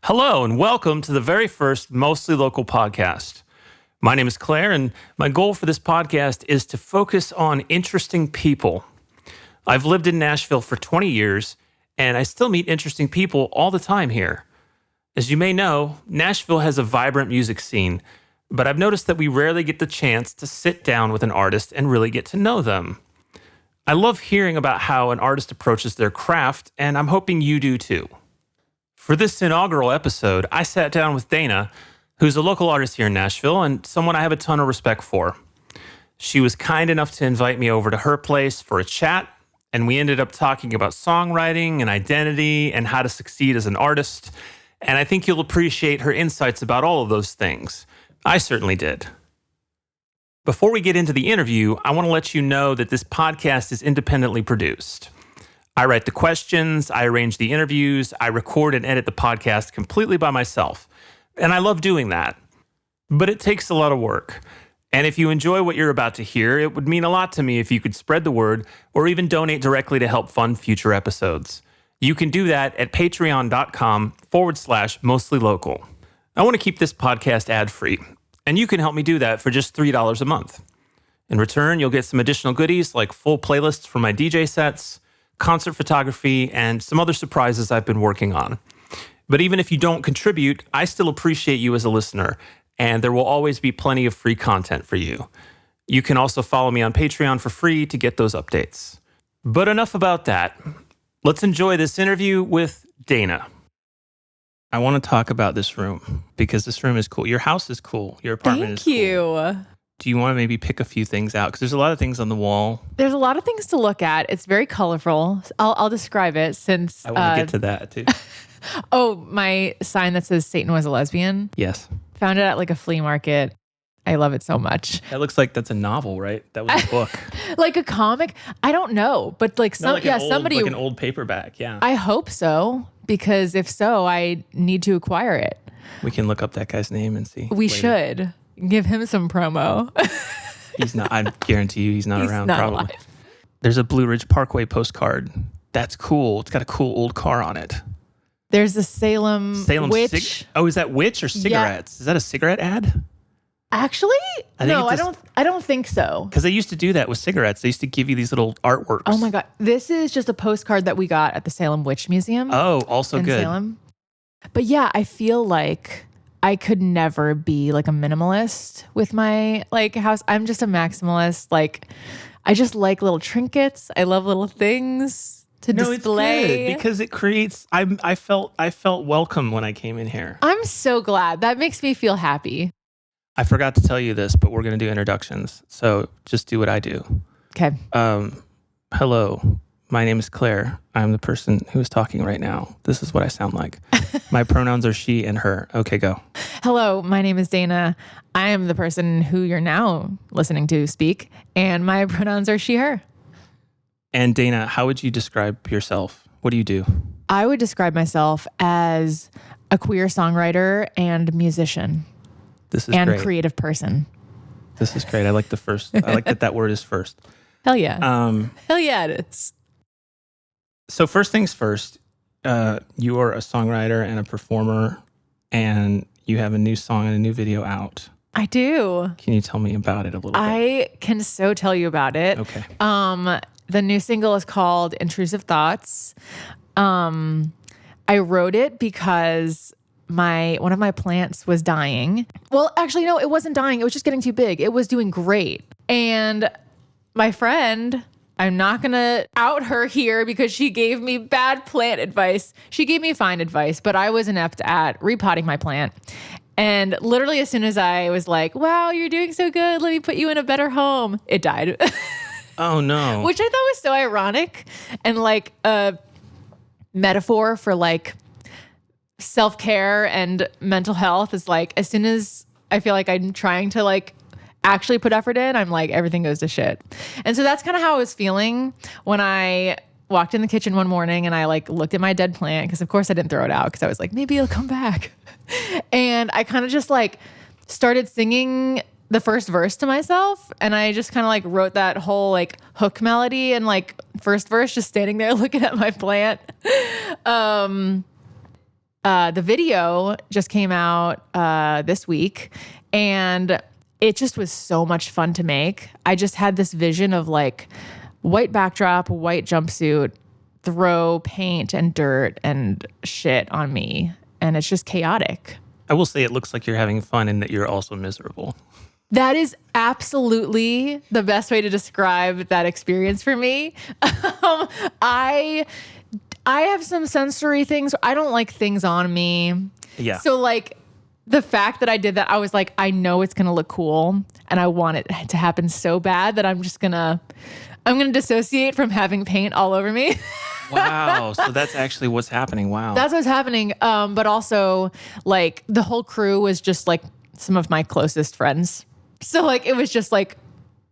Hello and welcome to the very first Mostly Local podcast. My name is Claire and my goal for this podcast is to focus on interesting people. I've lived in Nashville for 20 years and I still meet interesting people all the time here. As you may know, Nashville has a vibrant music scene, but I've noticed that we rarely get the chance to sit down with an artist and really get to know them. I love hearing about how an artist approaches their craft, and I'm hoping you do too. For this inaugural episode, I sat down with Daena, who's a local artist here in Nashville and someone I have a ton of respect for. She was kind enough to invite me over to her place for a chat, and we ended up talking about songwriting and identity and how to succeed as an artist, and I think you'll appreciate her insights about all of those things. I certainly did. Before we get into the interview, I want to let you know that this podcast is independently produced. I write the questions, I arrange the interviews, I record and edit the podcast completely by myself. And I love doing that. But it takes a lot of work. And if you enjoy what you're about to hear, it would mean a lot to me if you could spread the word or even donate directly to help fund future episodes. You can do that at patreon.com/mostlylocal. I want to keep this podcast ad-free, and you can help me do that for just $3 a month. In return, you'll get some additional goodies like full playlists for my DJ sets, concert photography, and some other surprises I've been working on. But even if you don't contribute, I still appreciate you as a listener, and there will always be plenty of free content for you. You can also follow me on Patreon for free to get those updates. But enough about that. Let's enjoy this interview with Daena. I want to talk about this room because this room is cool. Your house is cool. Your apartment is cool. Thank you. Do you want to maybe pick a few things out? Because there's a lot of things on the wall. There's a lot of things to look at. It's very colorful. I'll describe it since... I want to get to that too. Oh, my sign that says Satan was a lesbian? Yes. Found it at like a flea market. I love it so much. That looks like that's a novel, right? That was a book. Like a comic? I don't know. But like somebody... Like an old paperback, yeah. I hope so. Because if so, I need to acquire it. We can look up that guy's name and see. We should. Give him some promo. He's not, I guarantee you he's not around, not probably. alive. There's a Blue Ridge Parkway postcard. That's cool. It's got a cool old car on it. There's a Salem Witch. Is that Witch or cigarettes? Yeah. Is that a cigarette ad? Actually? I don't think so. Because they used to do that with cigarettes. They used to give you these little artworks. Oh my God. This is just a postcard that we got at the Salem Witch Museum. Oh, also in good. Salem. But yeah, I feel like I could never be like a minimalist with my like house. I'm just a maximalist. Like I just like little trinkets. I love little things to display. It's good because it creates I felt welcome when I came in here. I'm so glad. That makes me feel happy. I forgot to tell you this, but we're going to do introductions. So just do what I do. Okay. Hello. My name is Claire. I'm the person who is talking right now. This is what I sound like. My pronouns are she and her. Okay, go. Hello, my name is Daena. I am the person who you're now listening to speak, and my pronouns are she, her. And Daena, how would you describe yourself? What do you do? I would describe myself as a queer songwriter and musician. This is and great. Creative person. This is great. I like I like that word is first. Hell yeah. Hell yeah, it is. So first things first, you are a songwriter and a performer, and you have a new song and a new video out. I do. Can you tell me about it a little bit? I can so tell you about it. Okay. The new single is called Intrusive Thoughts. I wrote it because one of my plants was dying. Well, actually, no, it wasn't dying. It was just getting too big. It was doing great. And my friend... I'm not going to out her here because she gave me bad plant advice. She gave me fine advice, but I was inept at repotting my plant. And literally as soon as I was like, wow, you're doing so good. Let me put you in a better home. It died. Oh, no. Which I thought was so ironic and like a metaphor for like self-care and mental health is like, as soon as I feel like I'm trying to like actually put effort in, I'm like, everything goes to shit. And so that's kind of how I was feeling when I walked in the kitchen one morning and I like looked at my dead plant, because of course I didn't throw it out because I was like, maybe it'll come back. And I kind of just like started singing the first verse to myself, and I just kind of like wrote that whole like hook melody and like first verse just standing there looking at my plant. the video just came out this week, and it just was so much fun to make. I just had this vision of like white backdrop, white jumpsuit, throw paint and dirt and shit on me, and it's just chaotic. I will say it looks like you're having fun and that you're also miserable. That is absolutely the best way to describe that experience for me. I have some sensory things. I don't like things on me. Yeah. So like the fact that I did that, I was like, I know it's going to look cool and I want it to happen so bad that I'm going to dissociate from having paint all over me. Wow. So that's actually what's happening. Wow. That's what's happening. But also like the whole crew was just like some of my closest friends. So like, it was just like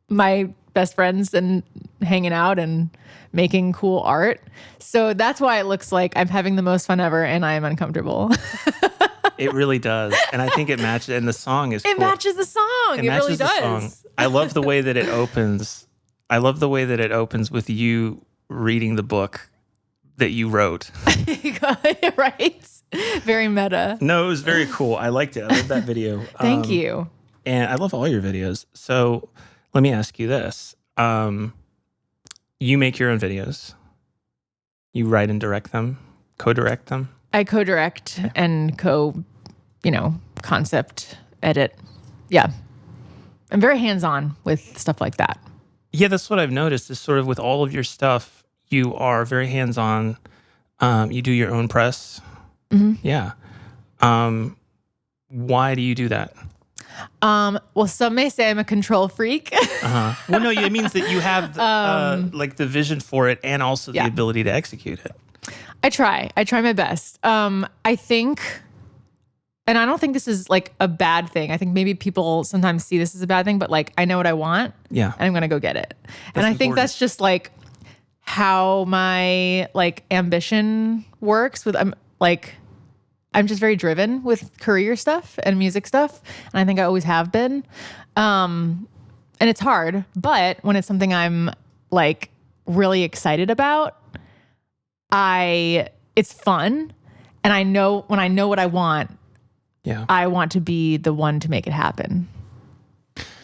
my best friends and hanging out and making cool art. So that's why it looks like I'm having the most fun ever and I am uncomfortable. It really does. And I think it matches. And the song is cool. It matches the song. It really does. Song. I love the way that it opens. I love the way that it opens with you reading the book that you wrote. Right? Very meta. No, it was very cool. I liked it. I love that video. Thank you. And I love all your videos. So let me ask you this. You make your own videos. You write and direct them, co-direct them. I co-direct and concept edit. Yeah. I'm very hands-on with stuff like that. Yeah, that's what I've noticed is sort of with all of your stuff, you are very hands-on. You do your own press. Mm-hmm. Yeah. Why do you do that? Well, some may say I'm a control freak. Well, no, it means that you have like the vision for it and also the ability to execute it. I try my best. I think, and I don't think this is like a bad thing. I think maybe people sometimes see this as a bad thing, but like I know what I want. Yeah. And I'm going to go get it. And I think that's just like how my like ambition works with, I'm just very driven with career stuff and music stuff. And I think I always have been. And it's hard, but when it's something I'm like really excited about, it's fun. And I know when I know what I want, I want to be the one to make it happen.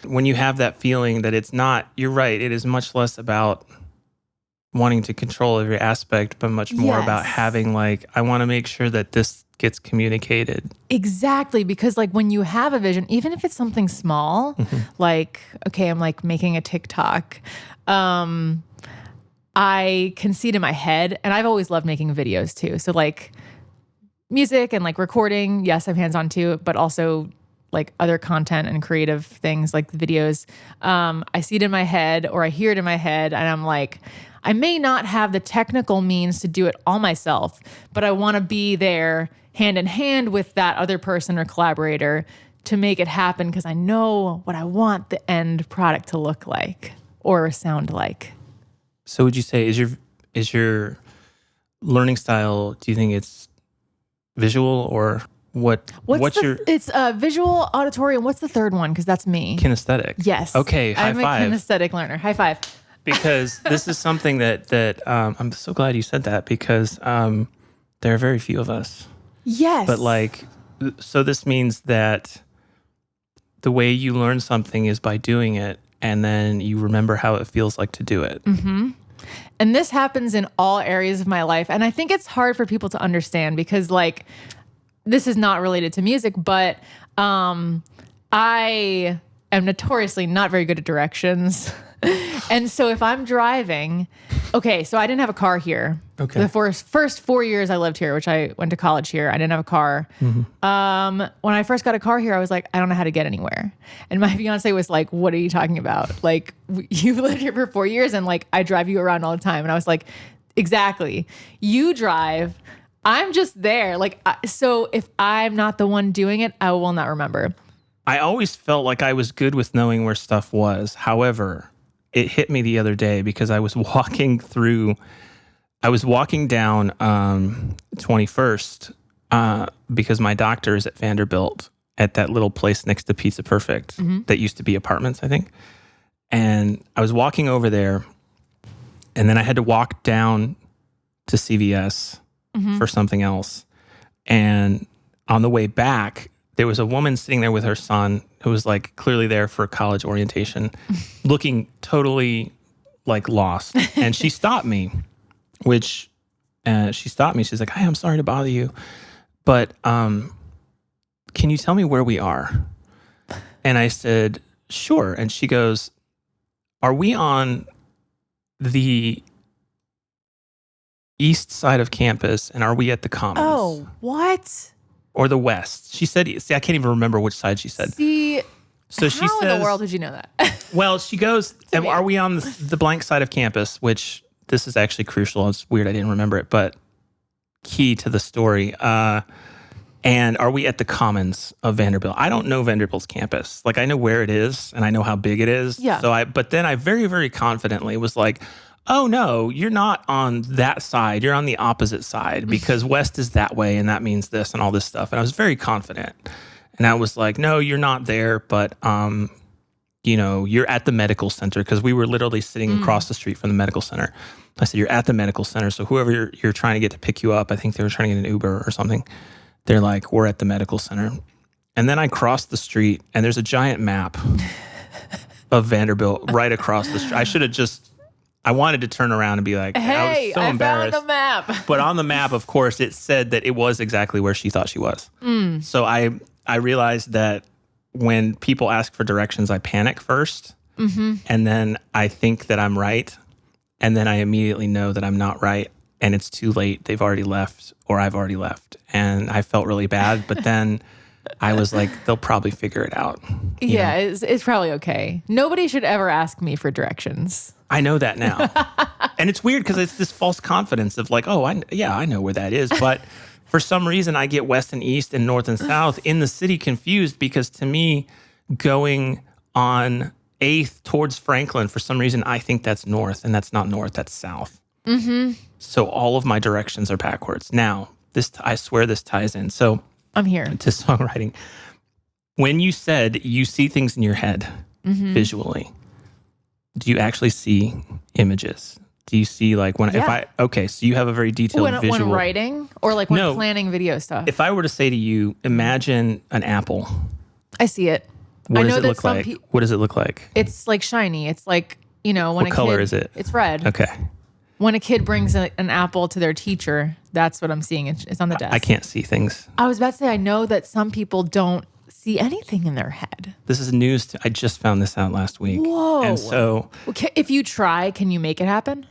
When you have that feeling that it's not, you're right, it is much less about wanting to control every aspect, but much more about having like, I want to make sure that this gets communicated. Exactly. Because like when you have a vision, even if it's something small, like, okay, I'm like making a TikTok, I can see it in my head, and I've always loved making videos too. So like music and like recording, yes, I'm hands-on too, but also like other content and creative things like the videos. I see it in my head or I hear it in my head and I'm like, I may not have the technical means to do it all myself, but I want to be there hand in hand with that other person or collaborator to make it happen because I know what I want the end product to look like or sound like. So would you say is your learning style, do you think it's visual or it's visual, auditory, and what's the third one? Because that's me. Kinesthetic. Yes. Okay, high five. I'm a kinesthetic learner. High five. Because this is something that I'm so glad you said that because there are very few of us. Yes. But like, so this means that the way you learn something is by doing it, and then you remember how it feels like to do it. Mm-hmm. And this happens in all areas of my life. And I think it's hard for people to understand because like, this is not related to music, but I am notoriously not very good at directions. And so if I'm driving, okay, so I didn't have a car here. Okay. The first 4 years I lived here, which I went to college here, I didn't have a car. Mm-hmm. When I first got a car here, I was like, I don't know how to get anywhere. And my fiance was like, what are you talking about? Like, you've lived here for 4 years and like, I drive you around all the time. And I was like, exactly. You drive, I'm just there. Like, so if I'm not the one doing it, I will not remember. I always felt like I was good with knowing where stuff was. However, it hit me the other day because I was walking down 21st because my doctor is at Vanderbilt at that little place next to Pizza Perfect that used to be apartments, I think. And I was walking over there and then I had to walk down to CVS for something else. And on the way back, there was a woman sitting there with her son who was like clearly there for college orientation, looking totally like lost. And she stopped me, She's like, "Hi, I'm sorry to bother you, but can you tell me where we are?" And I said, "Sure." And she goes, "Are we on the east side of campus, and are we at the Commons?" Oh, what? Or the west? She said, see, I can't even remember which side she said. See, so how in the world did you know that? Well, she goes, "Are we on the blank side of campus?" Which, this is actually crucial. It's weird I didn't remember it, but key to the story. And are we at the Commons of Vanderbilt? I don't know Vanderbilt's campus. Like, I know where it is, and I know how big it is. Yeah. But then I very, very confidently was like, "Oh no, you're not on that side. You're on the opposite side, because west is that way, and that means this and all this stuff." And I was very confident. And I was like, "No, you're not there, but you're at the medical center," because we were literally sitting across the street from the medical center. I said, "You're at the medical center, so whoever you're trying to get to pick you up," I think they were trying to get an Uber or something. They're like, "We're at the medical center." And then I crossed the street, and there's a giant map of Vanderbilt right across the street. I wanted to turn around and be like, "Hey, I was so embarrassed. found the map." But on the map, of course, it said that it was exactly where she thought she was. So I realized that when people ask for directions, I panic first. And then I think that I'm right. And then I immediately know that I'm not right. And it's too late. They've already left, or I've already left. And I felt really bad. But then I was like, they'll probably figure it out. Yeah, it's probably okay. Nobody should ever ask me for directions. I know that now. And it's weird because it's this false confidence of like, oh, I know where that is. But for some reason, I get west and east and north and south in the city confused, because to me, going on 8th towards Franklin, for some reason, I think that's north, and that's not north, that's south. So all of my directions are backwards. Now, I swear this ties in. So I'm here. To songwriting. When you said you see things in your head visually, do you actually see images? Do you see like so you have a very detailed visual. When writing, or like when planning video stuff? If I were to say to you, imagine an apple. I see it. What does it look like? What does it look like? It's like shiny. It's like, when what color is it? It's red. Okay. When a kid brings an apple to their teacher, that's what I'm seeing. It's on the desk. I can't see things. I was about to say, I know that some people don't see anything in their head. This is news. I just found this out last week. Whoa. And so, if you try, can you make it happen?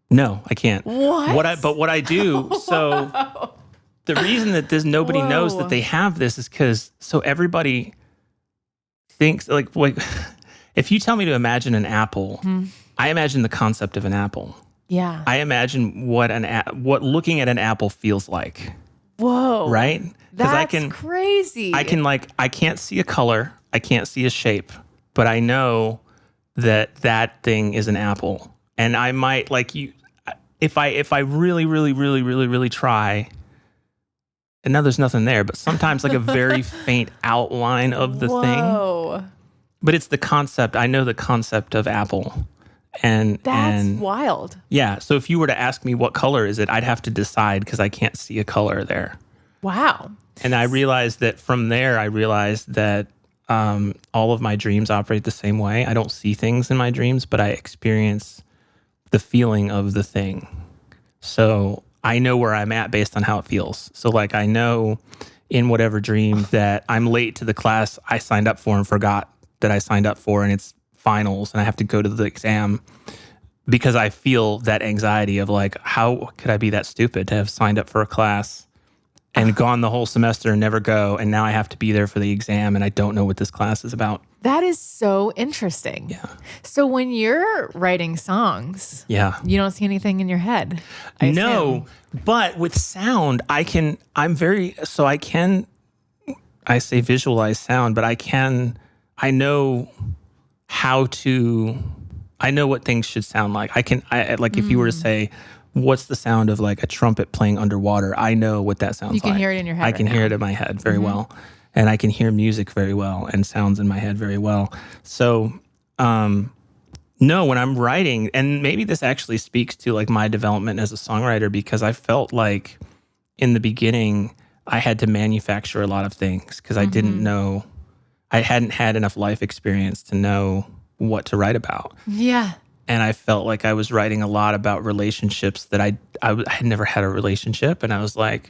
No, I can't. What? But what I do, so the reason that nobody knows that they have this is because everybody thinks like if you tell me to imagine an apple, I imagine the concept of an apple. Yeah. I imagine what looking at an apple feels like. Whoa. Right? That's crazy. I can't see a color, I can't see a shape, but I know that thing is an apple. And I might if I really, really, really, really, really try, and now there's nothing there, but sometimes like a very faint outline of the thing. But it's the concept. I know the concept of apple. And that's wild. Yeah. So if you were to ask me what color is it, I'd have to decide because I can't see a color there. Wow. And I realized that from there, all of my dreams operate the same way. I don't see things in my dreams, but I experience the feeling of the thing. So I know where I'm at based on how it feels. So like I know in whatever dream that I'm late to the class I signed up for and forgot that I signed up for, and it's finals and I have to go to the exam because I feel that anxiety of like, how could I be that stupid to have signed up for a class and gone the whole semester and never go, and now I have to be there for the exam and I don't know what this class is about. That is so interesting. Yeah. So when you're writing songs, you don't see anything in your head? No, but with sound, I say visualize sound, but I know what things should sound like. If you were to say, what's the sound of like a trumpet playing underwater? I know what that sounds like. You can hear it in your head. I can hear it in my head very well. And I can hear music very well and sounds in my head very well. So, no, when I'm writing, and maybe this actually speaks to like my development as a songwriter, because I felt like in the beginning, I had to manufacture a lot of things because I didn't know, I hadn't had enough life experience to know what to write about. Yeah. And I felt like I was writing a lot about relationships that I had never had a relationship. And I was like,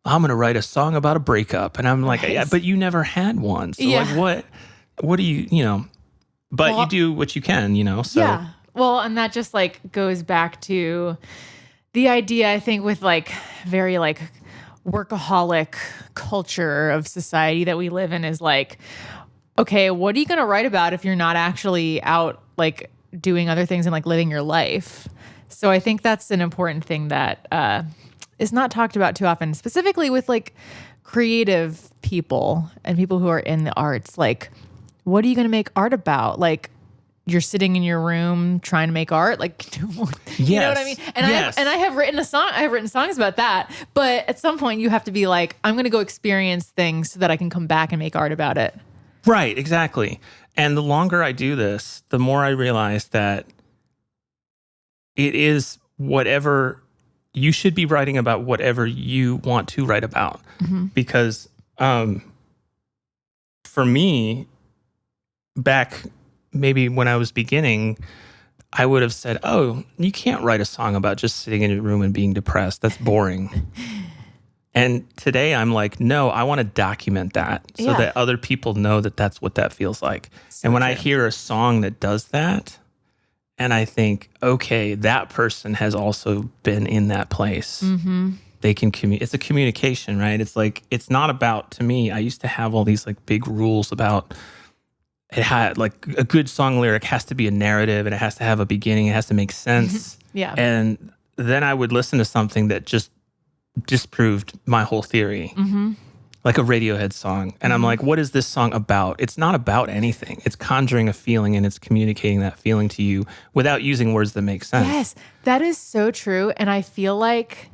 I'm going to write a song about a breakup. And I'm like, yeah, but you never had one. So like, what do you, but you do what you can, so. Yeah. Well, and that just like goes back to the idea, I think, with like very like workaholic culture of society that we live in is like, okay, what are you going to write about if you're not actually out like doing other things and like living your life? So I think that's an important thing that is not talked about too often, specifically with like creative people and people who are in the arts. Like, what are you going to make art about? Like, you're sitting in your room trying to make art, like, you know what I mean? And I have written songs about that. But at some point you have to be like, I'm going to go experience things so that I can come back and make art about it. Right, exactly. And the longer I do this, the more I realize that it is whatever you should be writing about, whatever you want to write about. Because for me, back maybe when I was beginning, I would have said, oh, you can't write a song about just sitting in your room and being depressed. That's boring. And today I'm like, no, I want to document that so that other people know that that's what that feels like. So and when I hear a song that does that, and I think, okay, that person has also been in that place. They can it's a communication, right? It's like, it's not about, to me, I used to have all these like big rules about it had like a good song lyric has to be a narrative and it has to have a beginning. It has to make sense. And then I would listen to something that just disproved my whole theory, like a Radiohead song. And I'm like, what is this song about? It's not about anything. It's conjuring a feeling and it's communicating that feeling to you without using words that make sense. Yes, that is so true. And I feel like,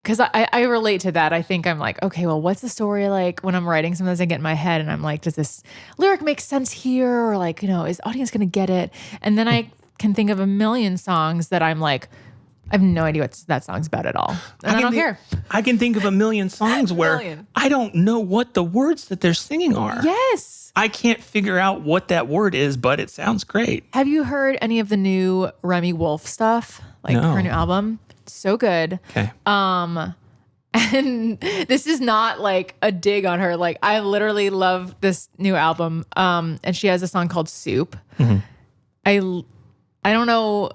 because I relate to that. I think I'm like, okay, well, what's the story like when I'm writing? Sometimes I get in my head and I'm like, does this lyric make sense here? Or like, is the audience going to get it? And then I can think of a million songs that I'm like, I have no idea what that song's about at all. And I don't care. I can think of a million songs where I don't know what the words that they're singing are. Yes. I can't figure out what that word is, but it sounds great. Have you heard any of the new Remy Wolf stuff? Like her new album? So good. Okay. And this is not like a dig on her. Like, I literally love this new album. And she has a song called Soup. I don't know.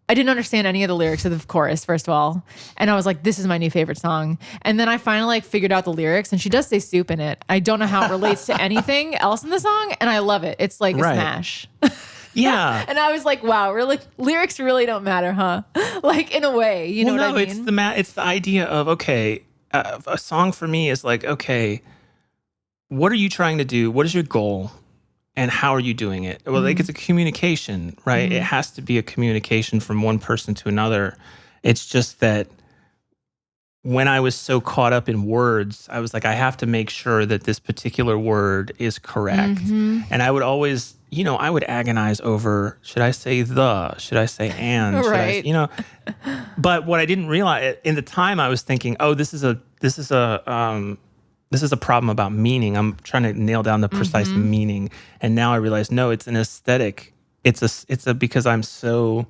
I didn't understand any of the lyrics of the chorus, first of all. And I was like, this is my new favorite song. And then I finally like figured out the lyrics, and she does say soup in it. I don't know how it relates to anything else in the song, and I love it. It's like a smash. Yeah. And I was like, wow, really, lyrics really don't matter, huh? Like, in a way, you know what I mean? It's the idea of, okay, a song for me is like, okay, what are you trying to do? What is your goal? And how are you doing it? Well, like, it's a communication, right? It has to be a communication from one person to another. It's just that when I was so caught up in words, I was like, I have to make sure that this particular word is correct. And I would always, I would agonize over, should I say the? Should I say and? Right. But what I didn't realize, in the time I was thinking, oh, this is a problem about meaning. I'm trying to nail down the precise meaning. And now I realize, no, it's an aesthetic. It's because I'm so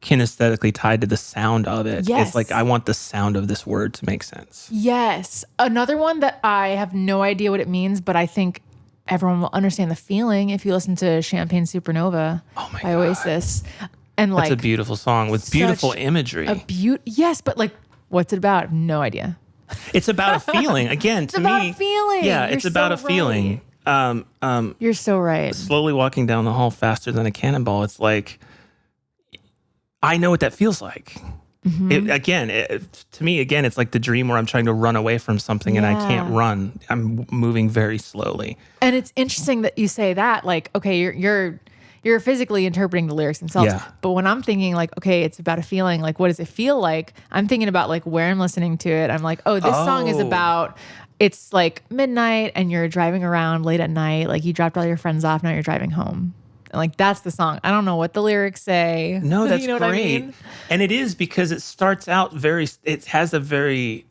kinesthetically tied to the sound of it. Yes. It's like, I want the sound of this word to make sense. Yes. Another one that I have no idea what it means, but I think everyone will understand the feeling if you listen to Champagne Supernova by Oasis. And like, that's a beautiful song with beautiful imagery. Yes, but like, what's it about? I have no idea. It's about a feeling. Again, to me. It's about a feeling. Yeah, it's about a feeling. You're so right. Slowly walking down the hall faster than a cannonball. It's like, I know what that feels like. To me, it's like the dream where I'm trying to run away from something and I can't run. I'm moving very slowly. And it's interesting that you say that. Like, okay, you're physically interpreting the lyrics themselves. Yeah. But when I'm thinking like, okay, it's about a feeling, like, what does it feel like? I'm thinking about like where I'm listening to it. I'm like, oh, this song is about, it's like midnight and you're driving around late at night. Like, you dropped all your friends off. Now you're driving home. And like, that's the song. I don't know what the lyrics say. No, that's you know great. What I mean? And it is, because it starts out it has a very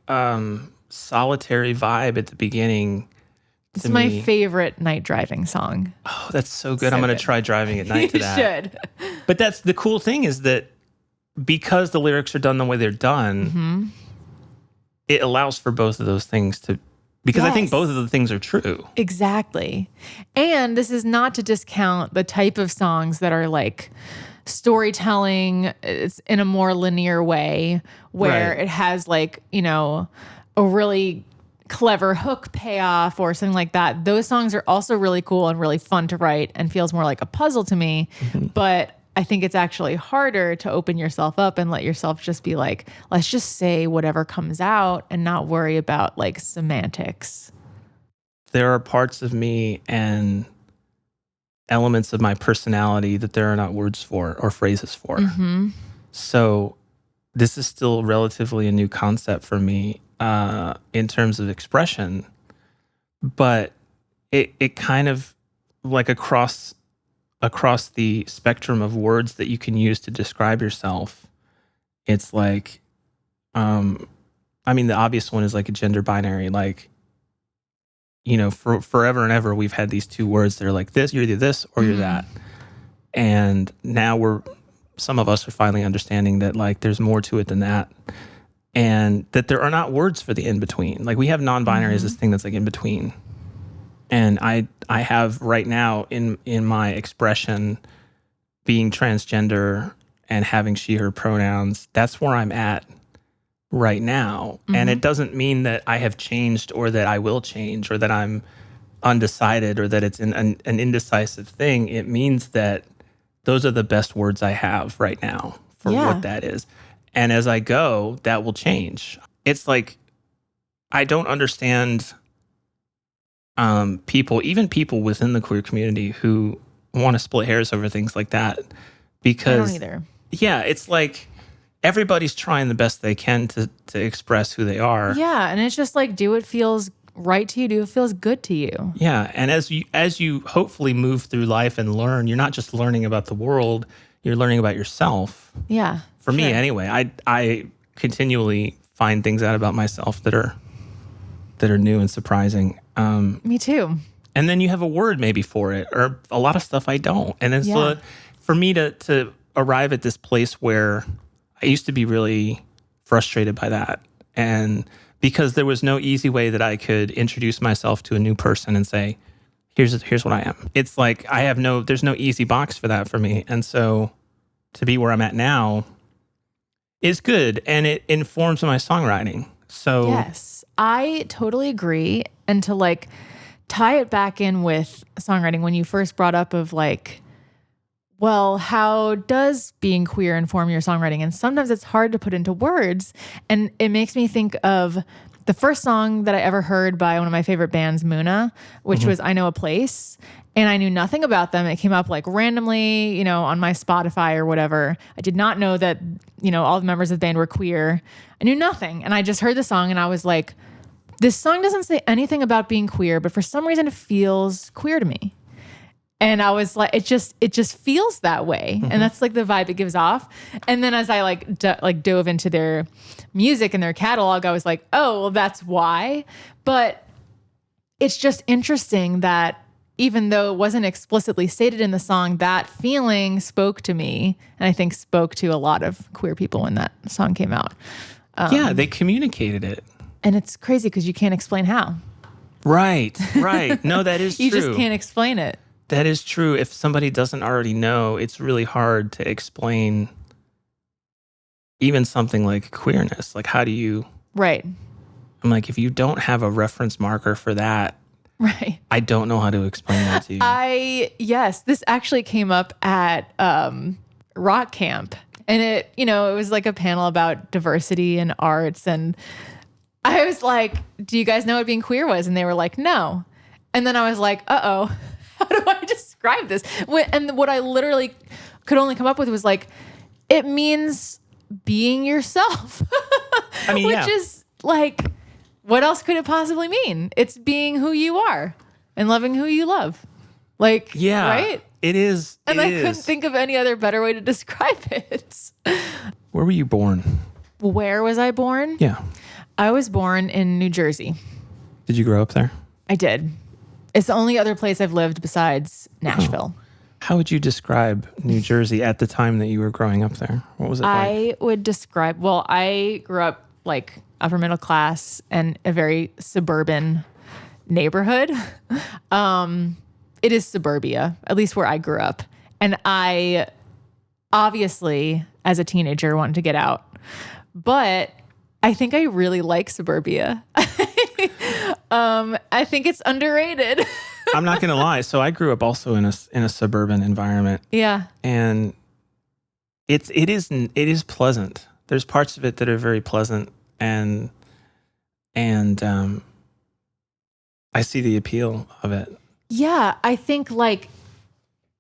solitary vibe at the beginning. It's my favorite night driving song. Oh, that's so good. So I'm going to good. try driving at night to that. You should. But that's the cool thing is that because the lyrics are done the way they're done, it allows for both of those things to, because I think both of the things are true. Exactly. And this is not to discount the type of songs that are like storytelling it's in a more linear way where Right. it has like, you know, a really clever hook payoff or something like that. Those songs are also really cool and really fun to write and feels more like a puzzle to me. But I think it's actually harder to open yourself up and let yourself just be like, let's just say whatever comes out and not worry about like semantics. There are parts of me and elements of my personality that there are not words for or phrases for. So this is still relatively a new concept for me in terms of expression, but it kind of like across the spectrum of words that you can use to describe yourself, it's like, I mean, the obvious one is like a gender binary, like, you know, for forever and ever, we've had these two words that are like this, you're either this or you're that. And now some of us are finally understanding that like there's more to it than that. And that there are not words for the in-between. Like we have non-binary as this thing that's like in between. And I have right now in my expression being transgender and having she, her pronouns, that's where I'm at right now. And it doesn't mean that I have changed or that I will change or that I'm undecided or that it's an indecisive thing. It means that those are the best words I have right now for what that is. And as I go, that will change. It's like, I don't understand even people within the queer community who want to split hairs over things like that. Because, I don't either. Yeah, it's like everybody's trying the best they can to express who they are. Yeah, and it's just like do what feels right to you, do what feels good to you. Yeah, and as you hopefully move through life and learn, you're not just learning about the world, you're learning about yourself. Yeah. For me, anyway, I continually find things out about myself that are new and surprising. Me too. And then you have a word maybe for it, or a lot of stuff I don't. And it's for me to arrive at this place where I used to be really frustrated by that, and because there was no easy way that I could introduce myself to a new person and say, here's what I am. It's like there's no easy box for that for me. And so to be where I'm at now is good, and it informs my songwriting. So yes, I totally agree. And to like tie it back in with songwriting, when you first brought up of like, well, how does being queer inform your songwriting? And sometimes it's hard to put into words. And it makes me think of the first song that I ever heard by one of my favorite bands, Muna, which was I Know a Place. And I knew nothing about them. It came up like randomly, you know, on my Spotify or whatever. I did not know that, you know, all the members of the band were queer. I knew nothing. And I just heard the song and I was like, this song doesn't say anything about being queer, but for some reason it feels queer to me. And I was like, it just feels that way. And that's like the vibe it gives off. And then as I dove into their music and their catalog, I was like, oh, well, that's why. But it's just interesting that even though it wasn't explicitly stated in the song, that feeling spoke to me. And I think spoke to a lot of queer people when that song came out. Yeah, they communicated it. And it's crazy because you can't explain how. Right. No, that is You true. just can't explain it. That is true. If somebody doesn't already know, it's really hard to explain even something like queerness. Like, how do you... Right. I'm like, if you don't have a reference marker for that, Right. I don't know how to explain that to you. Yes, this actually came up at Rock Camp. And it was like a panel about diversity and arts. And I was like, do you guys know what being queer was? And they were like, no. And then I was like, uh-oh, how do I describe this? And what I literally could only come up with was like, it means being yourself. I mean, which is like, what else could it possibly mean? It's being who you are and loving who you love. Like, yeah, right? It is. And I couldn't think of any other better way to describe it. Where were you born? Where was I born? Yeah. I was born in New Jersey. Did you grow up there? I did. It's the only other place I've lived besides Nashville. How would you describe New Jersey at the time that you were growing up there? What was it like? I would describe, I grew up like upper middle class and a very suburban neighborhood. It is suburbia, at least where I grew up. And I obviously, as a teenager, wanted to get out. But I think I really like suburbia. I think it's underrated. I'm not going to lie. So I grew up also in a suburban environment. Yeah. And it is pleasant. There's parts of it that are very pleasant, and I see the appeal of it. Yeah, I think like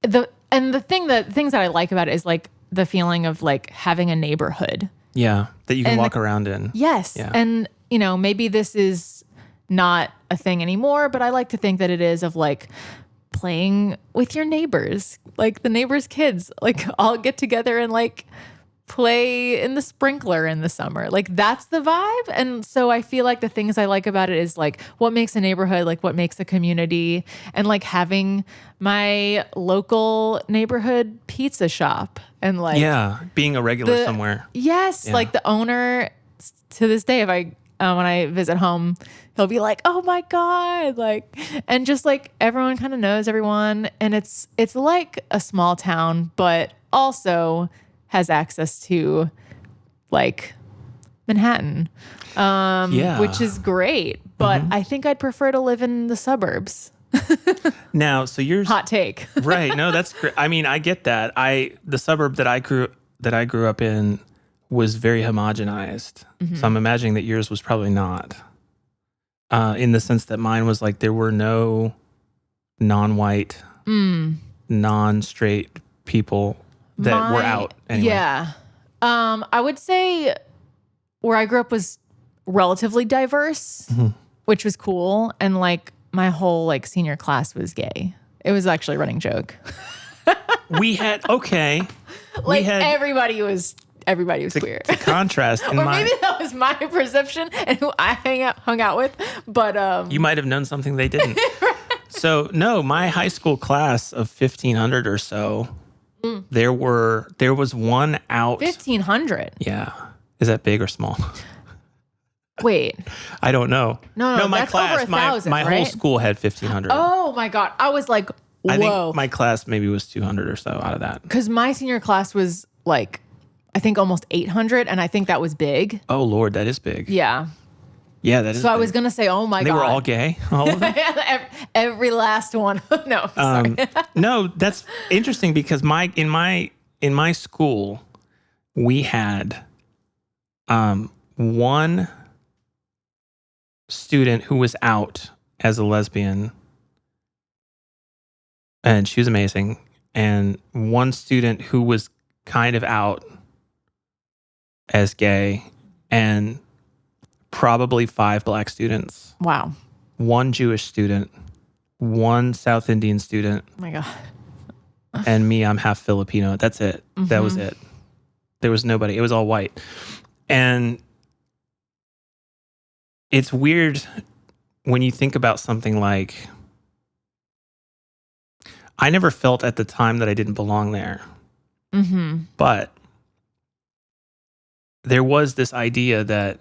the things that I like about it is like the feeling of like having a neighborhood. Yeah, that you can walk around in. Yes. Yeah. And maybe this is not a thing anymore, but I like to think that it is, of like playing with your neighbors, like the neighbors' kids, like all get together and like play in the sprinkler in the summer. Like that's the vibe. And so I feel like the things I like about it is like what makes a neighborhood, like what makes a community, and like having my local neighborhood pizza shop and like being a regular somewhere. Yes, like the owner to this day, if I when I visit home, he'll be like, "Oh my God," like, and just like everyone kind of knows everyone, and it's like a small town, but also has access to like Manhattan, which is great. But I think I'd prefer to live in the suburbs. Now, so yours hot take, right? No, that's great. I mean, I get that. The suburb that I grew up in was very homogenized. So I'm imagining that yours was probably not, in the sense that mine was like there were no non-white, non-straight people that were out anyway. Yeah. I would say where I grew up was relatively diverse, which was cool. And like my whole like senior class was gay. It was actually a running joke. We had, everybody was queer. To contrast, or maybe that was my perception and who I hung out with. But you might have known something they didn't. So no, my high school class of 1,500 or so, there was one out. 1,500. Yeah, is that big or small? Wait, I don't know. No, my that's class, over 1,000, my right? whole school had 1,500. Oh my God, I was like, whoa. I think my class maybe was 200 or so out of that. Because my senior class was like, I think almost 800, and I think that was big. Oh Lord, that is big. Yeah. Yeah, that is. So big. I was gonna say, oh my God, they were all gay. All of them. every last one. No, sorry. No, that's interesting because in my school, we had one student who was out as a lesbian, and she was amazing, and one student who was kind of out as gay, and probably 5 black students. Wow. One Jewish student, one South Indian student. Oh my God. And me, I'm half Filipino. That's it. That was it. There was nobody. It was all white. And it's weird when you think about something like, I never felt at the time that I didn't belong there. But there was this idea that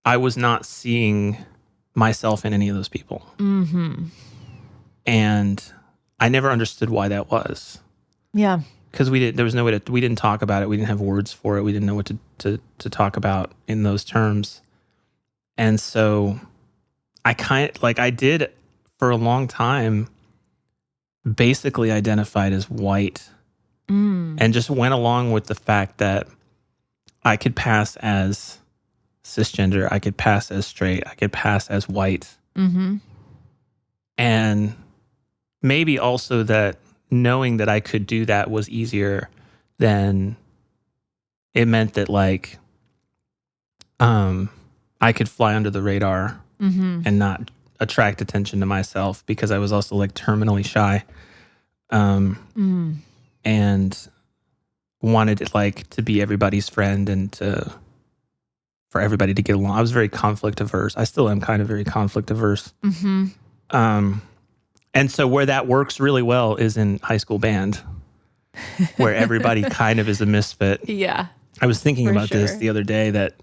I was not seeing myself in any of those people. And I never understood why that was. Yeah. Because there was no way we didn't talk about it. We didn't have words for it. We didn't know what to talk about in those terms. And so I did for a long time basically identified as white and just went along with the fact that I could pass as cisgender, I could pass as straight, I could pass as white. And maybe also that knowing that I could do that was easier than it meant that like I could fly under the radar and not attract attention to myself because I was also like terminally shy. And wanted it like to be everybody's friend and for for everybody to get along. I was very conflict averse. I still am kind of very conflict averse. And so where that works really well is in high school band, where everybody kind of is a misfit. Yeah. I was thinking about this sure. the other day that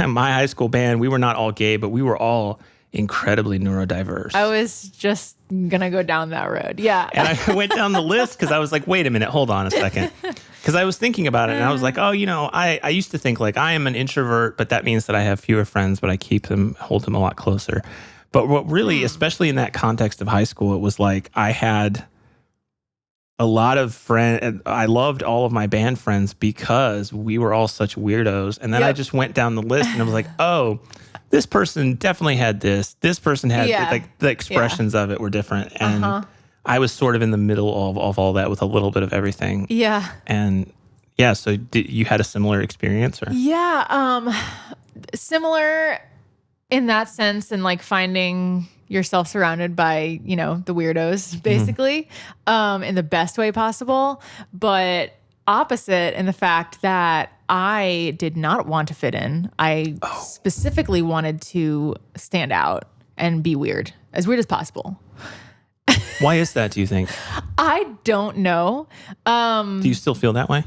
my high school band, we were not all gay, but we were all incredibly neurodiverse. I was just going to go down that road. Yeah. And I went down the list because I was like, wait a minute, hold on a second. Because I was thinking about it and I was like, oh, I used to think like I am an introvert, but that means that I have fewer friends, but I hold them a lot closer. But what really, especially in that context of high school, it was like I had a lot of friends. I loved all of my band friends because we were all such weirdos. And then I just went down the list and I was like, oh, this person definitely had this. This person had like the expressions of it were different. And I was sort of in the middle of all that with a little bit of everything. Yeah. And yeah, so you had a similar experience? Or? Yeah. Similar in that sense, and like finding yourself surrounded by, the weirdos, basically, in the best way possible. But opposite in the fact that I did not want to fit in. I specifically wanted to stand out and be weird, as weird as possible. Why is that, do you think? I don't know. Do you still feel that way?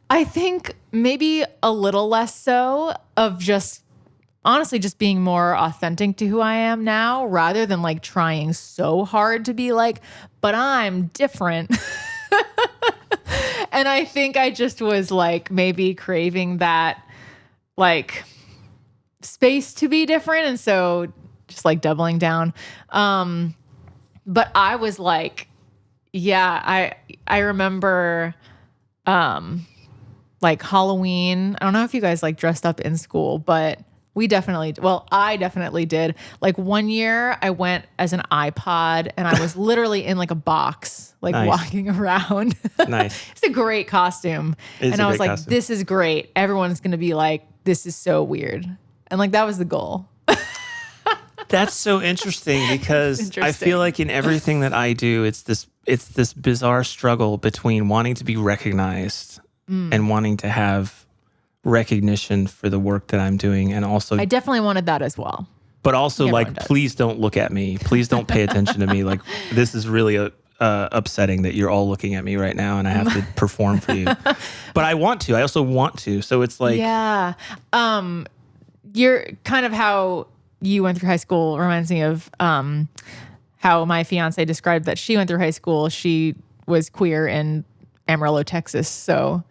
I think maybe a little less so, of just honestly just being more authentic to who I am now, rather than like trying so hard to be like, but I'm different. And I think I just was like maybe craving that like space to be different. And so just like doubling down. But I was like, yeah, I remember like Halloween. I don't know if you guys like dressed up in school, but I definitely did. Like one year I went as an iPod and I was literally in like a box, like walking around. Nice. It's a great costume. And I was like, this is great. Everyone's going to be like, this is so weird. And like, that was the goal. That's so interesting because I feel like in everything that I do, it's this bizarre struggle between wanting to be recognized and wanting to have recognition for the work that I'm doing. And also, I definitely wanted that as well. But also like, please don't look at me. Please don't pay attention to me. Like, this is really upsetting that you're all looking at me right now and I have to perform for you. But I want to. I also want to. So it's like... Yeah. You're kind of how you went through high school reminds me of how my fiance described that she went through high school. She was queer in Amarillo, Texas. So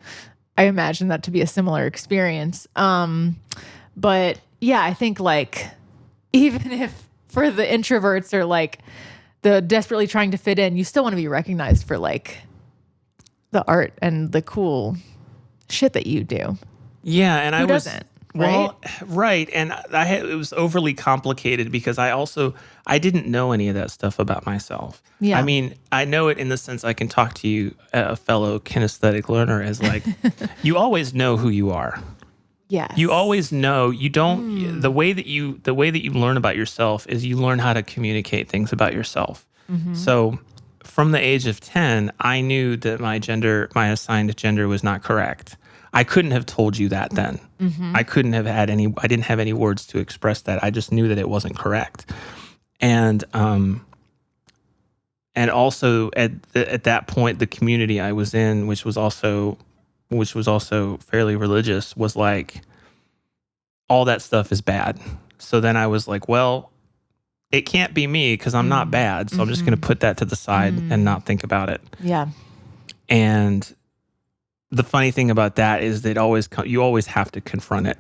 I imagine that to be a similar experience. But yeah, I think like, even if for the introverts or like the desperately trying to fit in, you still want to be recognized for like the art and the cool shit that you do. Yeah. And Who doesn't? Well, right. And it was overly complicated because I didn't know any of that stuff about myself. Yeah. I mean, I know it in the sense I can talk to you, a fellow kinesthetic learner, as like, you always know who you are. Yes. You always know. You don't, the way that you learn about yourself is you learn how to communicate things about yourself. Mm-hmm. So from the age of 10, I knew that my assigned gender was not correct. I couldn't have told you that then. Mm-hmm. I didn't have any words to express that. I just knew that it wasn't correct. And also at that point, the community I was in, which was also fairly religious, was like, all that stuff is bad. So then I was like, well, it can't be me because I'm not bad. So I'm just going to put that to the side and not think about it. Yeah. And the funny thing about that is that you always have to confront it.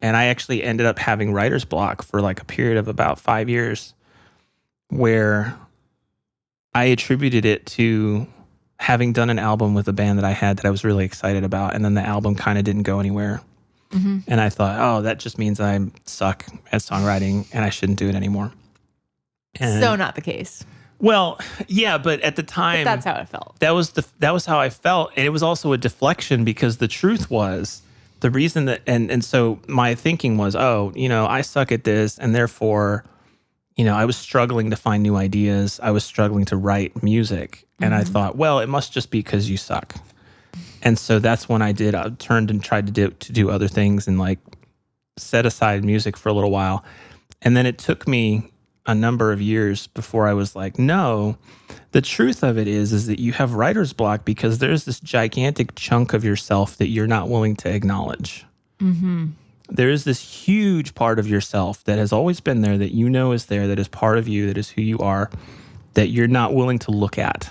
And I actually ended up having writer's block for like a period of about 5 years where I attributed it to having done an album with a band that I had that I was really excited about. And then the album kind of didn't go anywhere. Mm-hmm. And I thought, oh, that just means I suck at songwriting and I shouldn't do it anymore. And so not the case. Well, yeah, but at the time, but that's how it felt. That was how I felt, and it was also a deflection because the truth was the reason that, and so my thinking was, oh, I suck at this, and therefore, I was struggling to find new ideas. I was struggling to write music, and I thought, well, it must just be because you suck, and so that's when I turned and tried to do other things and like set aside music for a little while. And then it took me a number of years before I was like, no, the truth of it is that you have writer's block because there's this gigantic chunk of yourself that you're not willing to acknowledge. Mm-hmm. There is this huge part of yourself that has always been there, that you know is there, that is part of you, that is who you are, that you're not willing to look at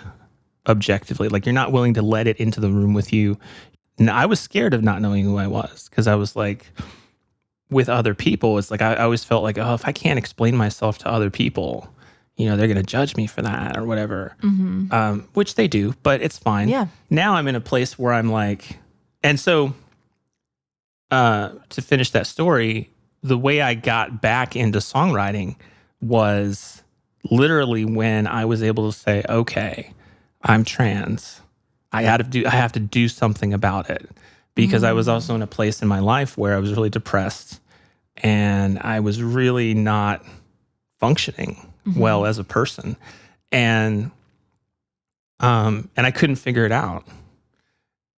objectively. Like, you're not willing to let it into the room with you. And I was scared of not knowing who I was, because I was like, with other people, it's like I always felt like, oh, if I can't explain myself to other people, they're going to judge me for that or whatever, which they do, but it's fine. Yeah. Now I'm in a place where I'm like, and so to finish that story, the way I got back into songwriting was literally when I was able to say, okay, I'm trans. I have to do something about it. Because I was also in a place in my life where I was really depressed and I was really not functioning well as a person. And I couldn't figure it out.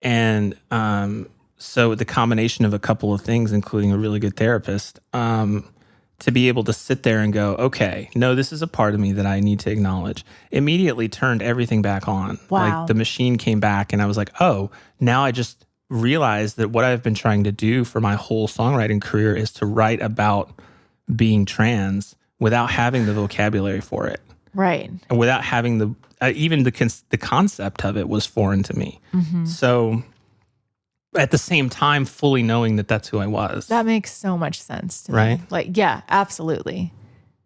And so the combination of a couple of things, including a really good therapist, to be able to sit there and go, okay, no, this is a part of me that I need to acknowledge, immediately turned everything back on. Wow. Like, the machine came back and I was like, oh, now I just realized that what I've been trying to do for my whole songwriting career is to write about being trans without having the vocabulary for it. Right. And without having even the concept of it was foreign to me. So at the same time, fully knowing that that's who I was. That makes so much sense to Right? me. Like, yeah, absolutely.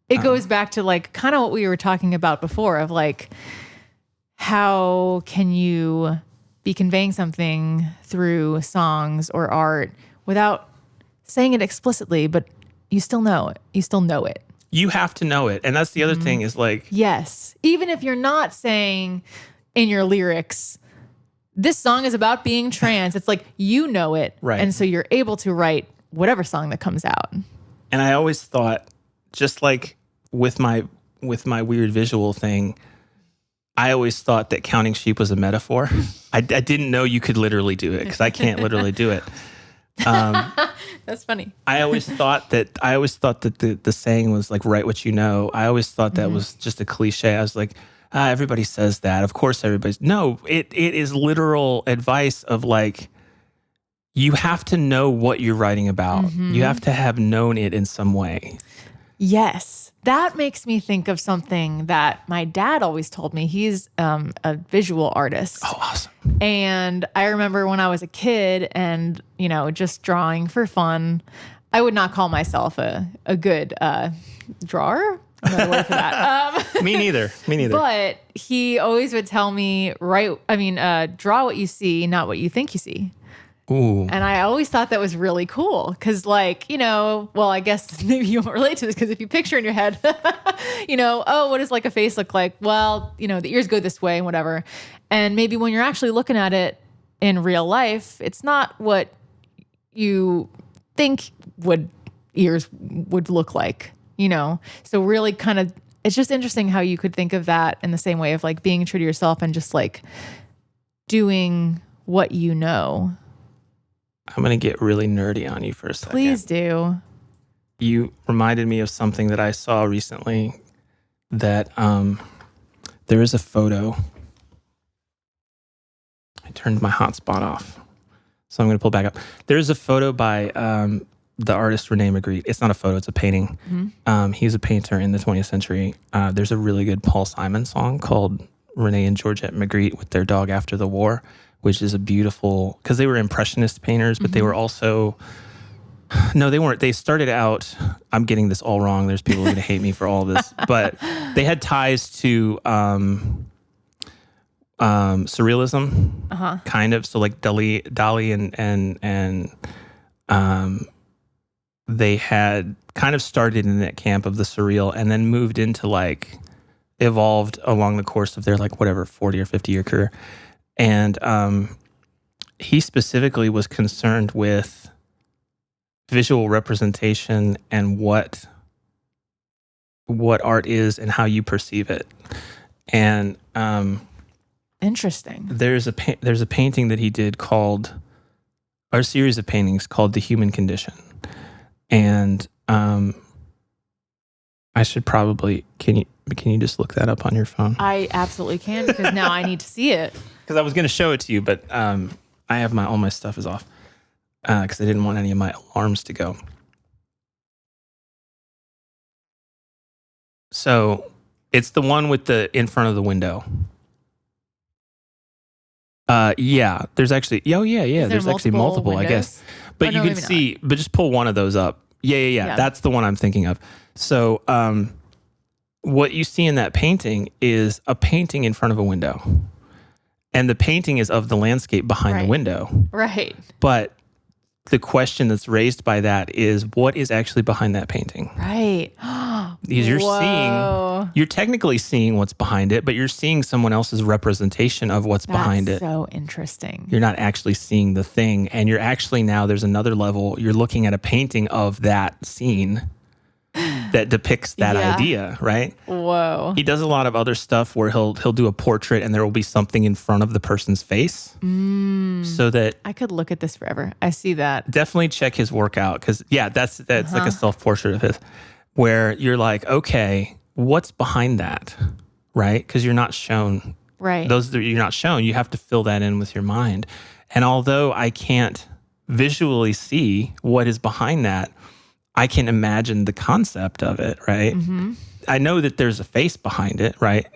It goes back to like kind of what we were talking about before of like, how can you be conveying something through songs or art without saying it explicitly, but you still know it. You still know it. You have to know it. And that's the other thing is like, Yes. Even if you're not saying in your lyrics, this song is about being trans, it's like, you know it. Right. And so you're able to write whatever song that comes out. and I always thought, just like with my weird visual thing, I always thought that counting sheep was a metaphor. I didn't know you could literally do it because I can't literally do it. That's funny. I always thought that the saying was like, write what you know. I always thought that was just a cliche. I was like, everybody says that. Of course no, it is literal advice of like, you have to know what you're writing about. You have to have known it in some way. Yes. That makes me think of something that my dad always told me. He's a visual artist. Oh, awesome. And I remember when I was a kid and, just drawing for fun, I would not call myself a good drawer. Another word for that. Me neither. But he always would tell me, draw what you see, not what you think you see. Ooh. And I always thought that was really cool because, I guess maybe you won't relate to this because if you picture in your head, what does like a face look like? Well, the ears go this way and whatever. And maybe when you're actually looking at it in real life, it's not what you think ears would look like, So really kind of, it's just interesting how you could think of that in the same way of like being true to yourself and just like doing what you know. I'm going to get really nerdy on you for a second. Please do. You reminded me of something that I saw recently that there is a photo. I turned my hotspot off, so I'm going to pull back up. There's a photo by the artist Rene Magritte. It's not a photo, it's a painting. He's a painter in the 20th century. There's a really good Paul Simon song called Rene and Georgette Magritte with their dog after the war, which is a beautiful, because they were Impressionist painters, but they were also, no, they weren't. They started out, I'm getting this all wrong. There's people who are going to hate me for all this, but they had ties to surrealism, kind of. So like Dali and they had kind of started in that camp of the surreal and then moved into like, evolved along the course of their 40 or 50 year career. And he specifically was concerned with visual representation and what art is and how you perceive it. And Interesting. there's a painting that he did a series of paintings called The Human Condition. And I should probably, can you just look that up on your phone? I absolutely can, because now I need to see it. Because I was going to show it to you, but I have all my stuff is off because I didn't want any of my alarms to go. So it's the one with the in front of the window. Yeah, there's actually, there's actually multiple, windows? I guess. But you can see, but just pull one of those up. Yeah. That's the one I'm thinking of. So what you see in that painting is a painting in front of a window. And the painting is of the landscape behind the window. Right. But the question that's raised by that is, what is actually behind that painting? Right. Because you're technically seeing what's behind it, but you're seeing someone else's representation of what's behind it. So interesting. You're not actually seeing the thing. And you're actually now, there's another level. You're looking at a painting of that scene that depicts that idea, right? Whoa. He does a lot of other stuff where he'll do a portrait and there will be something in front of the person's face. So that I could look at this forever. I see that. Definitely check his work out, because that's like a self-portrait of his, where you're like, okay, what's behind that, right? Because you're not shown. Right. Those that you're not shown, you have to fill that in with your mind. And although I can't visually see what is behind that, I can imagine the concept of it, right? Mm-hmm. I know that there's a face behind it, right?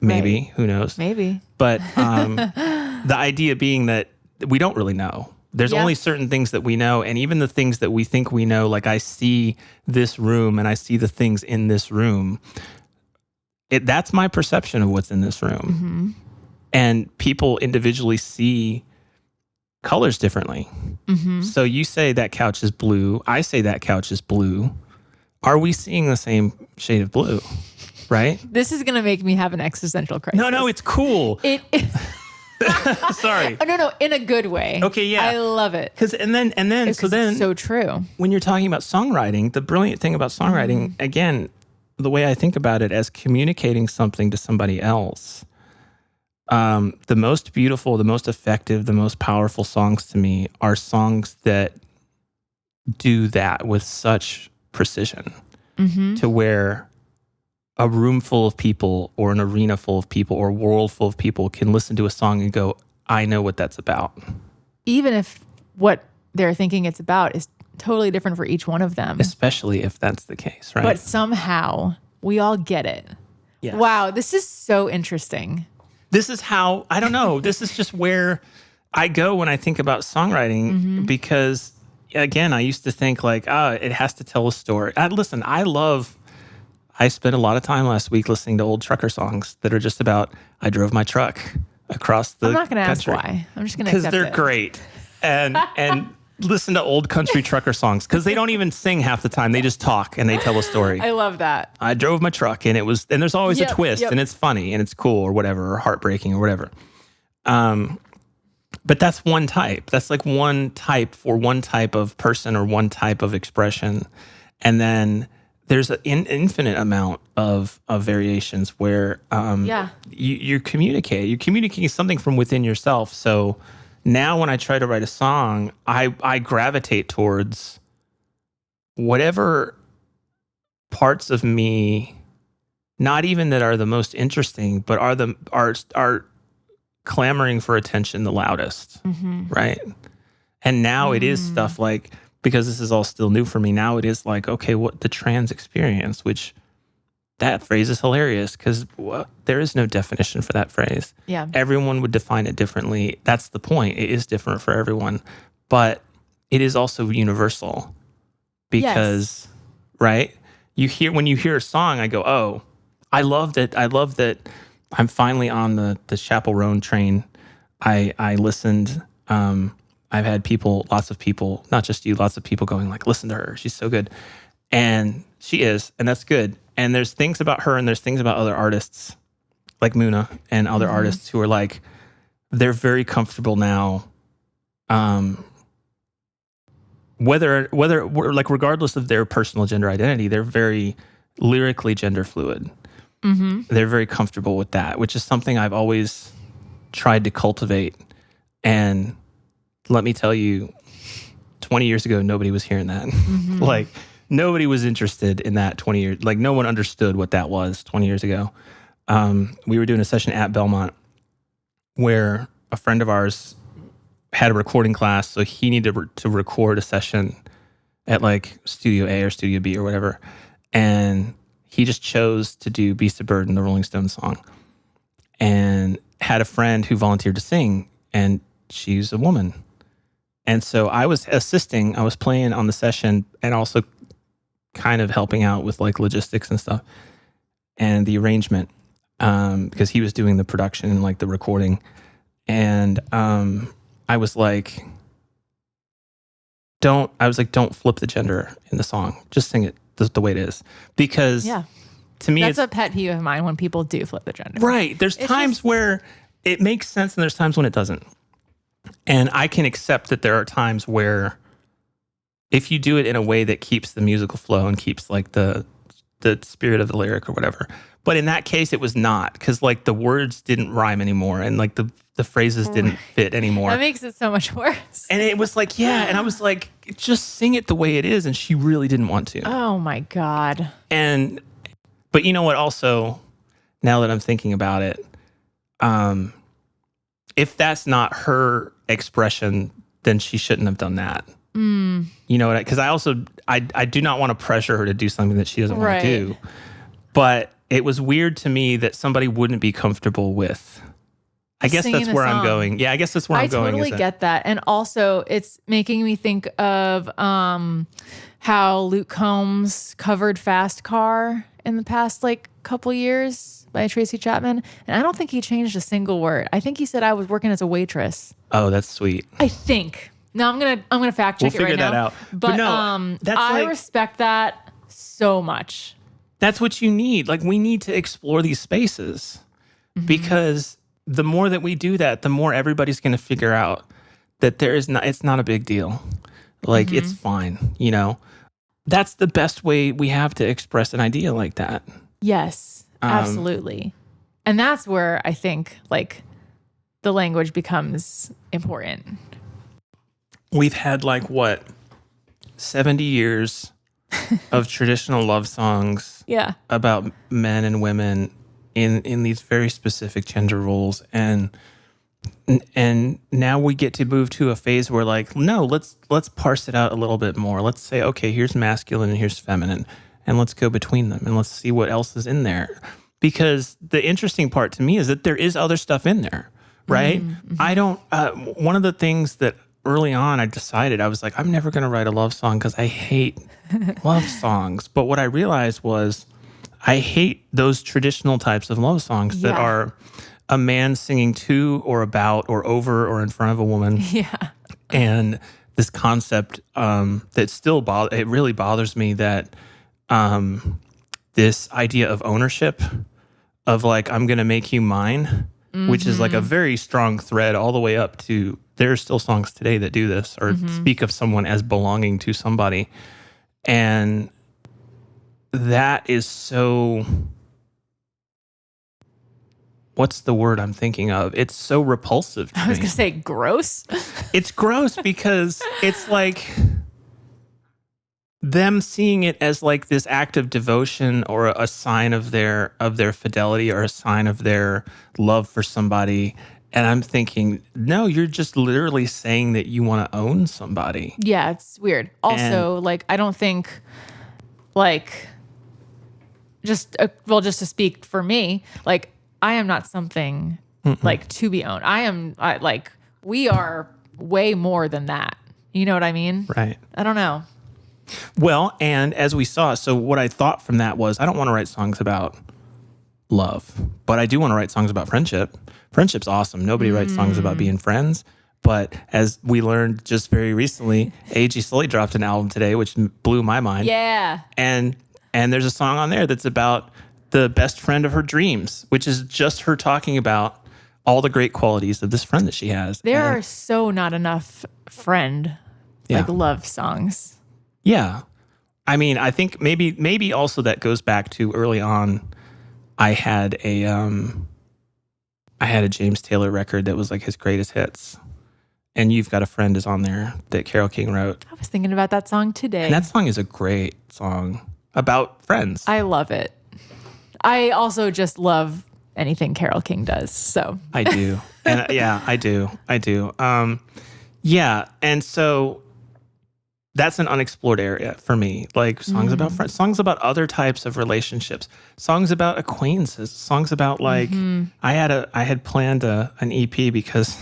Maybe. Right. Who knows? Maybe. But the idea being that we don't really know. There's only certain things that we know. And even the things that we think we know, like I see this room and I see the things in this room. That's my perception of what's in this room. Mm-hmm. And people individually see colors differently. Mm-hmm. So you say that couch is blue. I say that couch is blue. Are we seeing the same shade of blue? Right? This is going to make me have an existential crisis. No, it's cool. Sorry. No, in a good way. Okay, yeah. I love it. It's so true. When you're talking about songwriting, the brilliant thing about songwriting, again, the way I think about it as communicating something to somebody else, the most beautiful, the most effective, the most powerful songs to me are songs that do that with such precision, to where a room full of people or an arena full of people or a world full of people can listen to a song and go, I know what that's about. Even if what they're thinking it's about is totally different for each one of them. Especially if that's the case, right? But somehow we all get it. Yes. Wow, this is so interesting. This is how, I don't know, this is just where I go when I think about songwriting, because, again, I used to think like, it has to tell a story. Listen, I spent a lot of time last week listening to old trucker songs that are just about, I drove my truck across the country. I'm not going to ask why. I'm just going to accept it. Because they're great. And listen to old country trucker songs, because they don't even sing half the time. They just talk and they tell a story. I love that. I drove my truck and there's always a twist and it's funny and it's cool or whatever, or heartbreaking or whatever. But that's one type. That's like one type for one type of person or one type of expression. And then there's an infinite amount of variations where you're communicating something from within yourself. So now when I try to write a song, I gravitate towards whatever parts of me, not even that are the most interesting, but are clamoring for attention the loudest, right? And now it is stuff like, because this is all still new for me, now it is like, okay, what the trans experience, which that phrase is hilarious because there is no definition for that phrase. Yeah. Everyone would define it differently. That's the point. It is different for everyone, but it is also universal because, right? When you hear a song, I go, oh, I love that. I love that I'm finally on the Chapel Roan train. I listened, I've had lots of people, not just you, lots of people going like, listen to her. She's so good. And she is, and that's good. And there's things about her and there's things about other artists like Muna and other artists who are like, they're very comfortable now. Whether like, regardless of their personal gender identity, they're very lyrically gender fluid. They're very comfortable with that, which is something I've always tried to cultivate. And let me tell you, 20 years ago, nobody was hearing that. Like, nobody was interested in that 20 years. Like, no one understood what that was 20 years ago. We were doing a session at Belmont where a friend of ours had a recording class, so he needed to record a session at like Studio A or Studio B or whatever. And he just chose to do Beast of Burden, the Rolling Stones song, and had a friend who volunteered to sing, and she's a woman. And so I was assisting, I was playing on the session and also kind of helping out with like logistics and stuff and the arrangement, because he was doing the production and like the recording. And I was like, don't flip the gender in the song. Just sing it the way it is. Because to me, that's a pet peeve of mine when people do flip the gender. Right. There's times where it makes sense and there's times when it doesn't. And I can accept that there are times where if you do it in a way that keeps the musical flow and keeps like the spirit of the lyric or whatever. But in that case, it was not, because like the words didn't rhyme anymore and like the phrases didn't fit anymore. That makes it so much worse. And it was like, and I was like, just sing it the way it is. And she really didn't want to. Oh my God. But you know what? Also, now that I'm thinking about it, if that's not her expression, then she shouldn't have done that. You know what? Because I do not want to pressure her to do something that she doesn't want to do. But it was weird to me that somebody wouldn't be comfortable with. I guess that's where I'm going. Yeah, I guess that's where I'm going. I totally get that. And also, it's making me think of how Luke Combs covered Fast Car in the past like couple years by Tracy Chapman. And I don't think he changed a single word. I think he said I was working as a waitress. Oh, that's sweet. I think. No, I'm gonna fact check it right now. We'll figure that out. But no, I respect that so much. That's what you need. Like, we need to explore these spaces because the more that we do that, the more everybody's going to figure out that it's not a big deal. Like, it's fine. You know, that's the best way we have to express an idea like that. Yes, absolutely. And that's where I think like the language becomes important. We've had like 70 years of traditional love songs about men and women in these very specific gender roles, and now we get to move to a phase where like, no, let's parse it out a little bit more. Let's say, okay, here's masculine and here's feminine, and let's go between them and let's see what else is in there. Because the interesting part to me is that there is other stuff in there, right? I don't one of the things that early on, I decided, I was like, I'm never going to write a love song because I hate love songs. But what I realized was I hate those traditional types of love songs that are a man singing to or about or over or in front of a woman. Yeah. And this concept that still it really bothers me that this idea of ownership of like, I'm going to make you mine, which is like a very strong thread all the way up to, there are still songs today that do this or speak of someone as belonging to somebody. And that is so, what's the word I'm thinking of? It's so repulsive to me. I was going to say gross. It's gross because it's like them seeing it as like this act of devotion or a sign of their fidelity or a sign of their love for somebody. And I'm thinking, no, you're just literally saying that you want to own somebody. Yeah, it's weird. Also, like, I don't think, like, just to speak for me, like, I am not something like to be owned. We are way more than that. You know what I mean? Right. I don't know. Well, and as we saw, so what I thought from that was, I don't want to write songs about love, but I do want to write songs about friendship. Friendship's awesome. Nobody writes songs about being friends. But as we learned just very recently, A.G. Sully dropped an album today, which blew my mind. Yeah. And there's a song on there that's about the best friend of her dreams, which is just her talking about all the great qualities of this friend that she has. There are so not enough like love songs. Yeah. I mean, I think maybe also that goes back to early on. I had a James Taylor record that was like his greatest hits. And You've Got a Friend is on there that Carole King wrote. I was thinking about that song today. And that song is a great song about friends. I love it. I also just love anything Carole King does. So I do. And yeah, I do. Yeah. And so that's an unexplored area for me. Like songs about friends, songs about other types of relationships, songs about acquaintances, songs about like, I had planned an EP because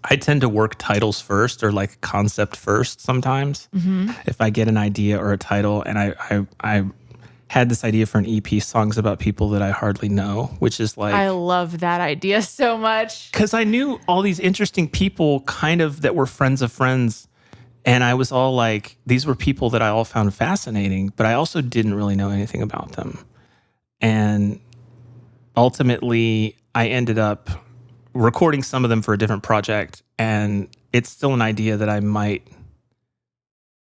I tend to work titles first or like concept first sometimes. If I get an idea or a title, and I had this idea for an EP, songs about people that I hardly know, which is like, I love that idea so much. because I knew all these interesting people kind of that were friends of friends. And I was all like, these were people that I all found fascinating, but I also didn't really know anything about them. And ultimately, I ended up recording some of them for a different project. And it's still an idea that I might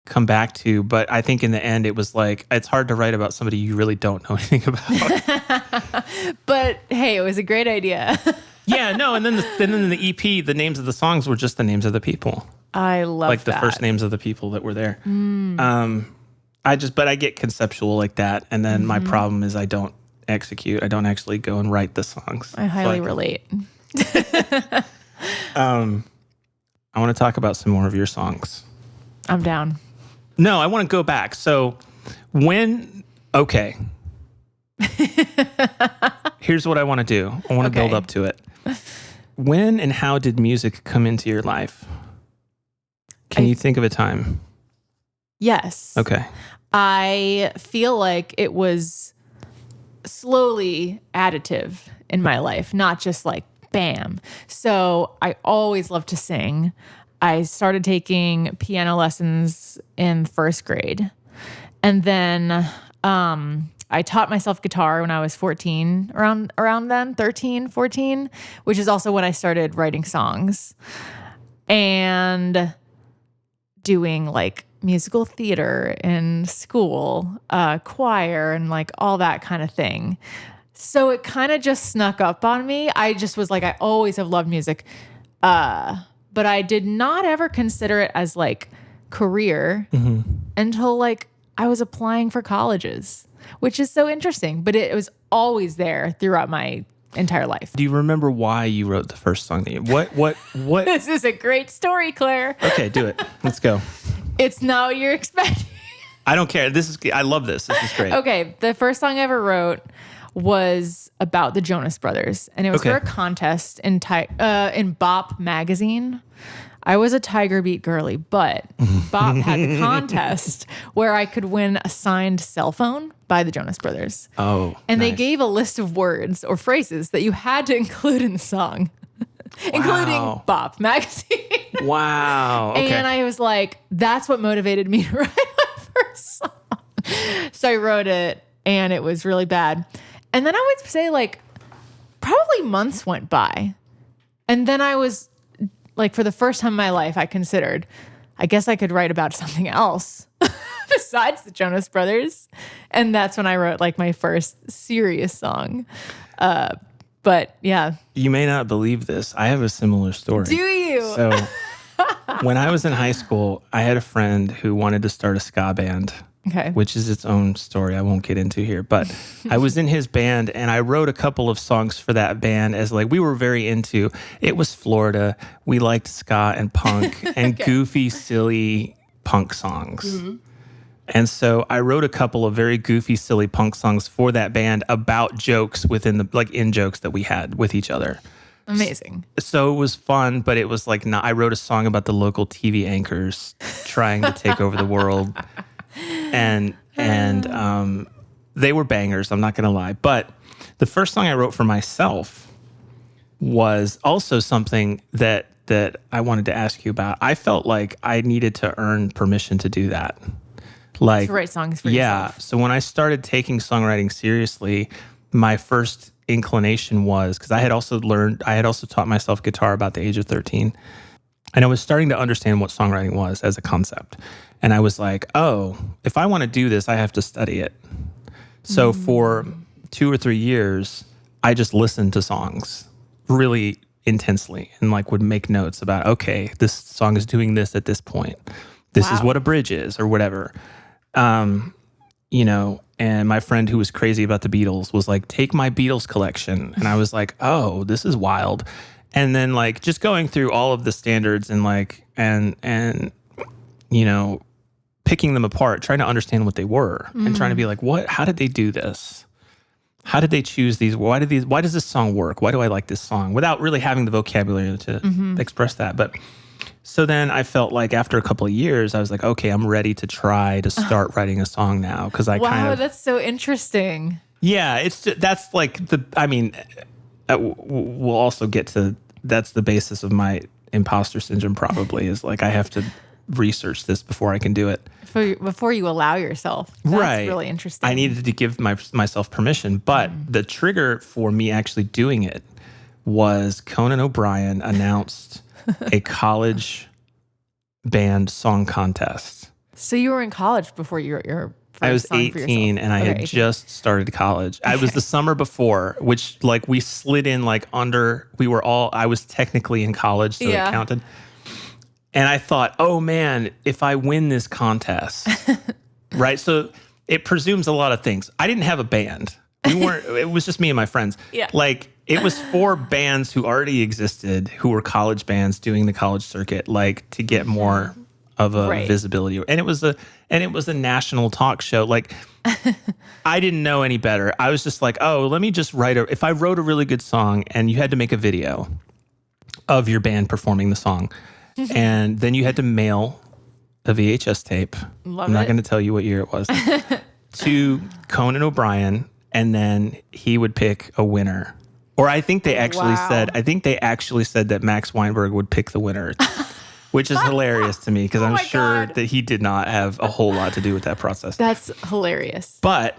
come back to. But I think in the end, it was like, it's hard to write about somebody you really don't know anything about. But hey, it was a great idea. Yeah, no. And then the EP, the names of the songs were just the names of the people. I love like the that. first names of the people that were there. But I get conceptual like that. And then my problem is I don't execute. I don't actually go and write the songs. I highly relate. I want to talk about some more of your songs. I'm down. No, I want to go back. So okay. Here's what I want to do. I want to build up to it. When and how did music come into your life? Can you think of a time? Yes. Okay. I feel like it was slowly additive in my life, not just like bam. So I always loved to sing. I started taking piano lessons in first grade. And then I taught myself guitar when I was 14, around then, 13, 14, which is also when I started writing songs. And doing like musical theater in school, choir, and like all that kind of thing. So it kind of just snuck up on me. I just was like, I always have loved music. But I did not ever consider it as like career until like I was applying for colleges, which is so interesting. But it was always there throughout my entire life. Do you remember why you wrote the first song that you... What? This is a great story, Claire. Okay, do it. Let's go. It's not what you're expecting. I don't care. I love this. This is great. Okay, the first song I ever wrote was about the Jonas Brothers, and it was for a contest in Bop magazine. I was a Tiger Beat girly, but Bop had the contest where I could win a signed cell phone by the Jonas Brothers. Oh, and nice. they gave a list of words or phrases that you had to include in the song, including Bop magazine. Wow. Okay. And I was like, that's what motivated me to write my first song. So I wrote it, and it was really bad. And then I would say like probably months went by. And then I was like, for the first time in my life, I considered, I guess I could write about something else besides the Jonas Brothers. And that's when I wrote like my first serious song. But yeah. You may not believe this. I have a similar story. Do you? So when I was in high school, I had a friend who wanted to start a ska band. Okay. Which is its own story I won't get into here. But I was in his band, and I wrote a couple of songs for that band as like, we were very into, it was Florida. We liked ska and punk and goofy, silly punk songs. Mm-hmm. And so I wrote a couple of very goofy, silly punk songs for that band about jokes within the, like in jokes that we had with each other. Amazing. So it was fun, but it was like, I wrote a song about the local TV anchors trying to take over the world. And they were bangers, I'm not going to lie. But the first song I wrote for myself was also something that I wanted to ask you about. I felt like I needed to earn permission to do that. Like, to write songs for yourself. So when I started taking songwriting seriously, my first inclination was, because I had also taught myself guitar about the age of 13. And I was starting to understand what songwriting was as a concept. And I was like, oh, if I want to do this, I have to study it. So for 2 or 3 years, I just listened to songs really intensely and like would make notes about, okay, this song is doing this at this point. This is what a bridge is or whatever. You know, and my friend who was crazy about the Beatles was like, take my Beatles collection. And I was like, oh, this is wild. And then like just going through all of the standards and like, and, you know, picking them apart, trying to understand what they were and trying to be like, how did they do this? How did they choose these? Why does this song work? Why do I like this song? Without really having the vocabulary to express that. But so then I felt like after a couple of years, I was like, okay, I'm ready to try to start writing a song now. Cause I that's so interesting. Yeah, that's like we'll also get to, that's the basis of my imposter syndrome probably is like, I have to research this before I can do it. Before you allow yourself. That's really interesting. I needed to give myself permission, but the trigger for me actually doing it was Conan O'Brien announced a college band song contest. So you were in college before your I was 18 and I had just started college. I was the summer before, which like we slid in like under, I was technically in college, so it counted. And I thought, oh man, if I win this contest, right? So it presumes a lot of things. I didn't have a band. It was just me and my friends. Yeah. Like it was 4 bands who already existed, who were college bands doing the college circuit, like to get more of a visibility. And it was a national talk show. Like I didn't know any better. I was just like, oh, let me just if I wrote a really good song and you had to make a video of your band performing the song, and then you had to mail a VHS tape. I'm not going to tell you what year it was. To Conan O'Brien, and then he would pick a winner. Or I think they actually said that Max Weinberg would pick the winner, which is hilarious to me because I'm sure that he did not have a whole lot to do with that process. That's hilarious. But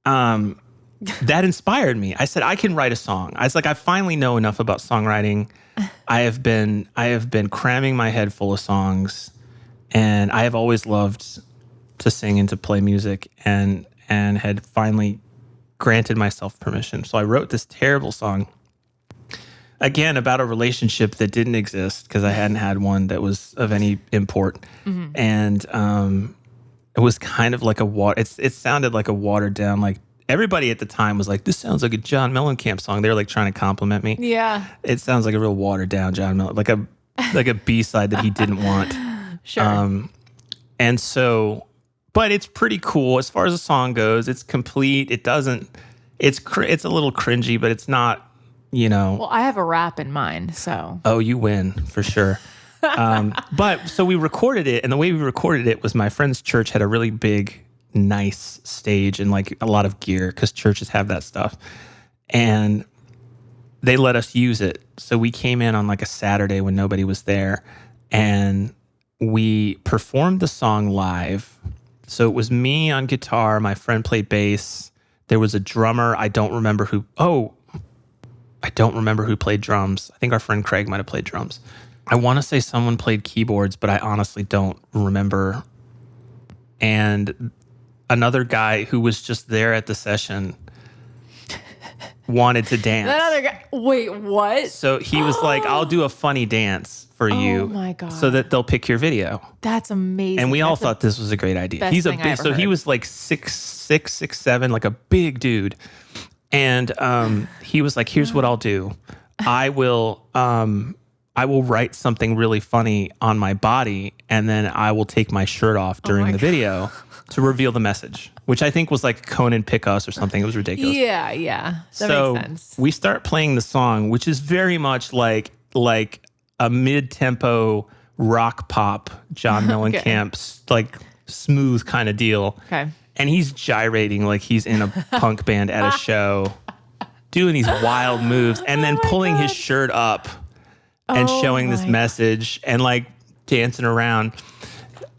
that inspired me. I said, I can write a song. I was like, I finally know enough about songwriting. I have been cramming my head full of songs, and I have always loved to sing and to play music, and had finally granted myself permission. So I wrote this terrible song, again, about a relationship that didn't exist because I hadn't had one that was of any import. And it was kind of like it sounded like a watered down, like everybody at the time was like, this sounds like a John Mellencamp song. They were like trying to compliment me. Yeah. It sounds like a real watered down John Mellencamp, like a B-side that he didn't want. Sure. And so, but it's pretty cool as far as the song goes. It's complete. It's a little cringy, but it's not, you know. Well, I have a rap in mind, so. Oh, you win for sure. But so we recorded it, and the way we recorded it was my friend's church had a really big, nice stage and like a lot of gear because churches have that stuff. And they let us use it. So we came in on like a Saturday when nobody was there, and we performed the song live. So it was me on guitar, my friend played bass. There was a drummer. I don't remember who played drums. I think our friend Craig might have played drums. I want to say someone played keyboards, but I honestly don't remember. And another guy who was just there at the session wanted to dance. That other guy. Wait, what? So he was like, I'll do a funny dance for you. Oh my God. So that they'll pick your video. That's amazing. And we all thought this was a great idea. He's he was like 6'6", 6'7", like a big dude. And he was like, here's what I'll do. I will write something really funny on my body, and then I will take my shirt off during the video to reveal the message, which I think was like Conan Pick Us or something. It was ridiculous. Yeah. That makes sense. We start playing the song, which is very much like a mid-tempo rock pop John Mellencamp's like smooth kind of deal. Okay. And he's gyrating like he's in a punk band at a show, doing these wild moves, and then pulling his shirt up and showing this message and like dancing around.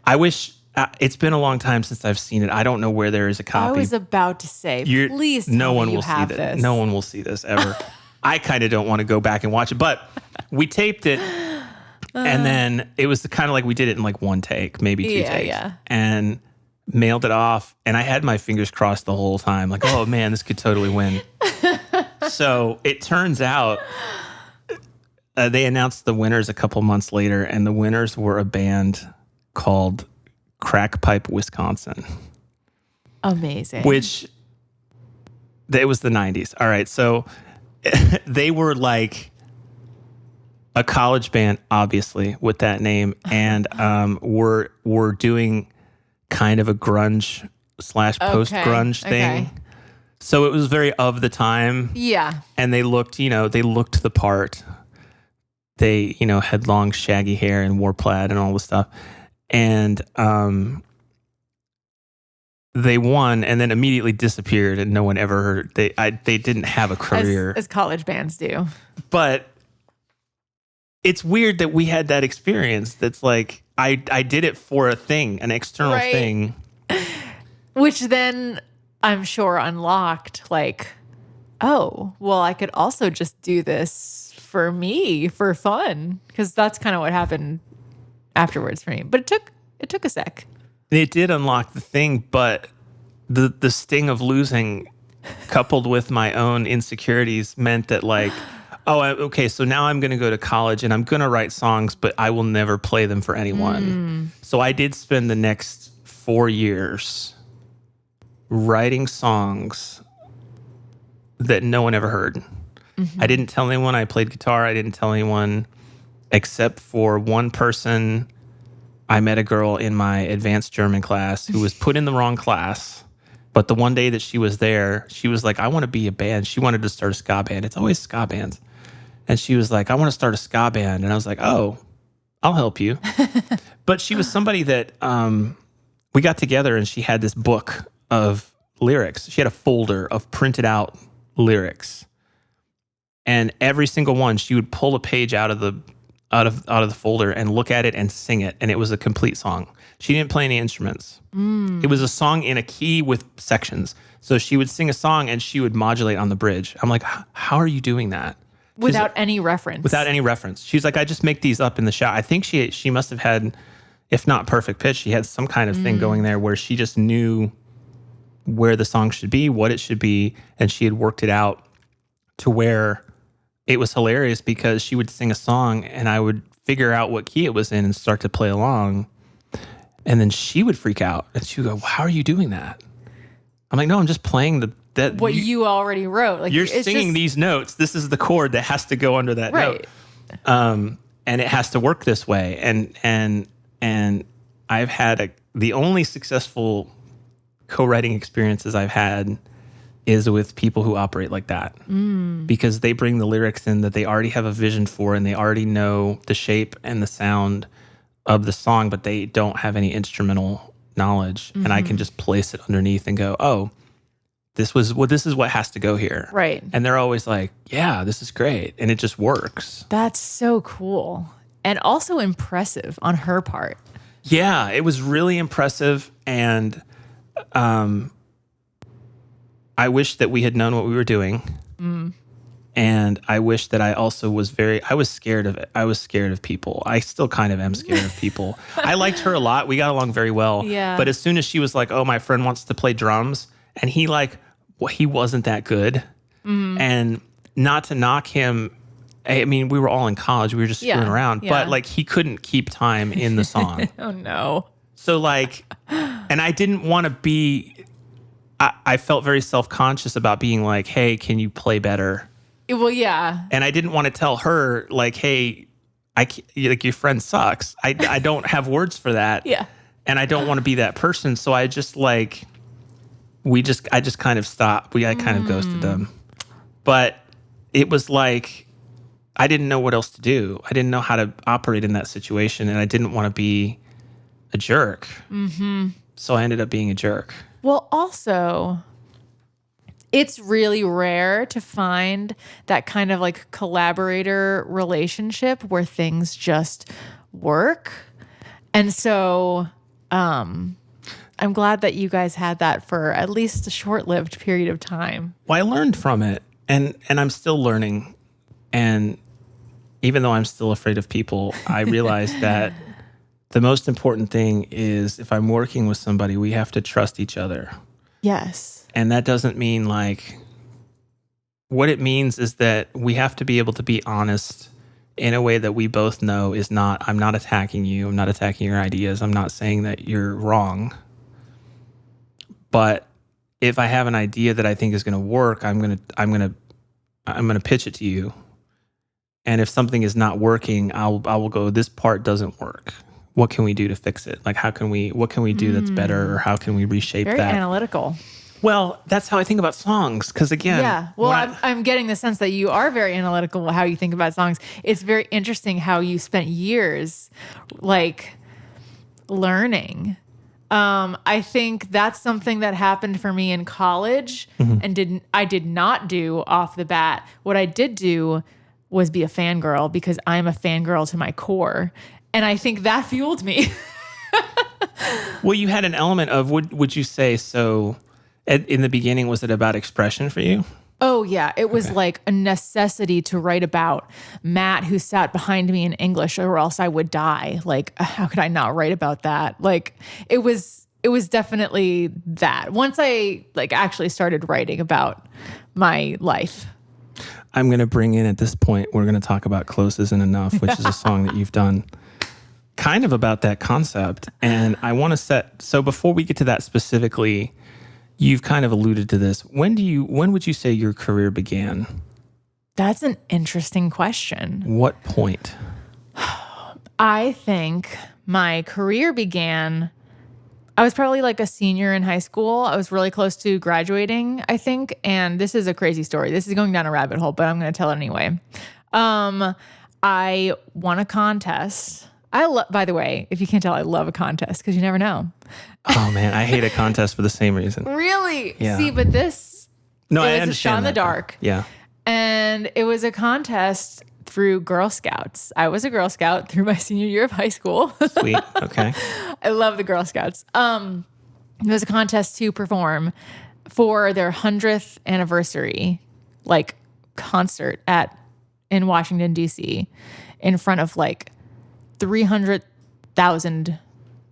I wish it's been a long time since I've seen it. I don't know where there is a copy. I was about to say, please no one will see this. No one will see this ever. I kind of don't want to go back and watch it, but we taped it, and then it was kind of like we did it in like one take, maybe two takes, and mailed it off. And I had my fingers crossed the whole time, like, oh man, this could totally win. So it turns out they announced the winners a couple months later, and the winners were a band called Crack Pipe Wisconsin. Amazing. Which, it was the 90s. All right, so they were like a college band, obviously, with that name, and were doing kind of a grunge / post-grunge thing. Okay. So it was very of the time. Yeah. And they looked the part. They, had long shaggy hair and wore plaid and all this stuff. And they won and then immediately disappeared and no one ever heard. They didn't have a career. As college bands do. But it's weird that we had that experience. That's like, I did it for a thing, an external thing. Which then I'm sure unlocked like, oh, well, I could also just do this for me, for fun. Because that's kind of what happened afterwards for me. But it took a sec. It did unlock the thing, but the sting of losing coupled with my own insecurities meant that like, okay, so now I'm going to go to college and I'm going to write songs, but I will never play them for anyone. So I did spend the next 4 years writing songs that no one ever heard. I didn't tell anyone I played guitar. I didn't tell anyone except for one person. I met a girl in my advanced German class who was put in the wrong class. But the one day that she was there, she was like, I want to be a band. She wanted to start a ska band. It's always ska bands. And she was like, I want to start a ska band. And I was like, oh, I'll help you. But she was somebody that we got together and she had this book of lyrics. She had a folder of printed out lyrics. And every single one, she would pull a page out of the folder and look at it and sing it. And it was a complete song. She didn't play any instruments. It was a song in a key with sections. So she would sing a song and she would modulate on the bridge. I'm like, how are you doing that? Without any reference. Without any reference. She's like, I just make these up in the shower. I think she must have had, if not perfect pitch, she had some kind of thing going there where she just knew where the song should be, what it should be. And she had worked it out to where it was hilarious because she would sing a song and I would figure out what key it was in and start to play along. And then she would freak out and she would go, how are you doing that? I'm like, no, I'm just playing what you already wrote. Like you're singing these notes. This is the chord that has to go under that note. And it has to work this way. And I've had the only successful co-writing experiences I've had is with people who operate like that. Because they bring the lyrics in that they already have a vision for and they already know the shape and the sound of the song, but they don't have any instrumental knowledge. And I can just place it underneath and go, oh, this is what has to go here. Right. And they're always like, yeah, this is great. And it just works. That's so cool. And also impressive on her part. Yeah, it was really impressive. And I wish that we had known what we were doing. And I wish that I also I was scared of it. I was scared of people. I still kind of am scared of people. I liked her a lot. We got along very well. Yeah. But as soon as she was like, oh, my friend wants to play drums, and he wasn't that good. And not to knock him. I mean, we were all in college. We were just screwing around. Yeah. But like, he couldn't keep time in the song. Oh, no. So like, and I didn't want to be, I felt very self-conscious about being like, hey, can you play better? Well, yeah. And I didn't want to tell her like, hey, like your friend sucks. I don't have words for that. Yeah. And I don't want to be that person. So I just like, I just kind of stopped. I kind of ghosted them. But it was like, I didn't know what else to do. I didn't know how to operate in that situation. And I didn't want to be a jerk. So I ended up being a jerk. Well, also, it's really rare to find that kind of like collaborator relationship where things just work. And so I'm glad that you guys had that for at least a short-lived period of time. Well, I learned from it and I'm still learning. And even though I'm still afraid of people, I realized that the most important thing is if I'm working with somebody, we have to trust each other. Yes. And that doesn't mean like, what it means is that we have to be able to be honest in a way that we both know is not, I'm not attacking you. I'm not attacking your ideas. I'm not saying that you're wrong. But if I have an idea that I think is going to work, I'm going to pitch it to you. And if something is not working, I will go, this part doesn't work. What can we do to fix it? Like, what can we do that's better, or how can we reshape Very that? analytical. Well, that's how I think about songs. Because again, yeah. Well, I'm getting the sense that you are very analytical with how you think about songs. It's very interesting how you spent years like learning. I think that's something that happened for me in college and I did not do off the bat. What I did do was be a fangirl, because I'm a fangirl to my core. And I think that fueled me. Well, you had an element of, would you say, so in the beginning, was it about expression for you? Oh, yeah. It was like a necessity to write about Matt, who sat behind me in English, or else I would die. Like, how could I not write about that? Like, it was definitely that. Once I like actually started writing about my life. I'm going to bring in at this point, we're going to talk about Close Isn't Enough, which is a song that you've done kind of about that concept. And I want to so before we get to that specifically, you've kind of alluded to this. When would you say your career began? That's an interesting question. What point? I think my career began, I was probably like a senior in high school. I was really close to graduating, I think. And this is a crazy story. This is going down a rabbit hole, but I'm going to tell it anyway. I won a contest. By the way, if you can't tell, I love a contest because you never know. Oh man, I hate a contest for the same reason. Really? Yeah. See, but this, no, I was understand a shot in the dark. Yeah. And it was a contest through Girl Scouts. I was a Girl Scout through my senior year of high school. Sweet. Okay. I love the Girl Scouts. It was a contest to perform for their 100th anniversary, like concert in Washington, D.C. in front of like 300,000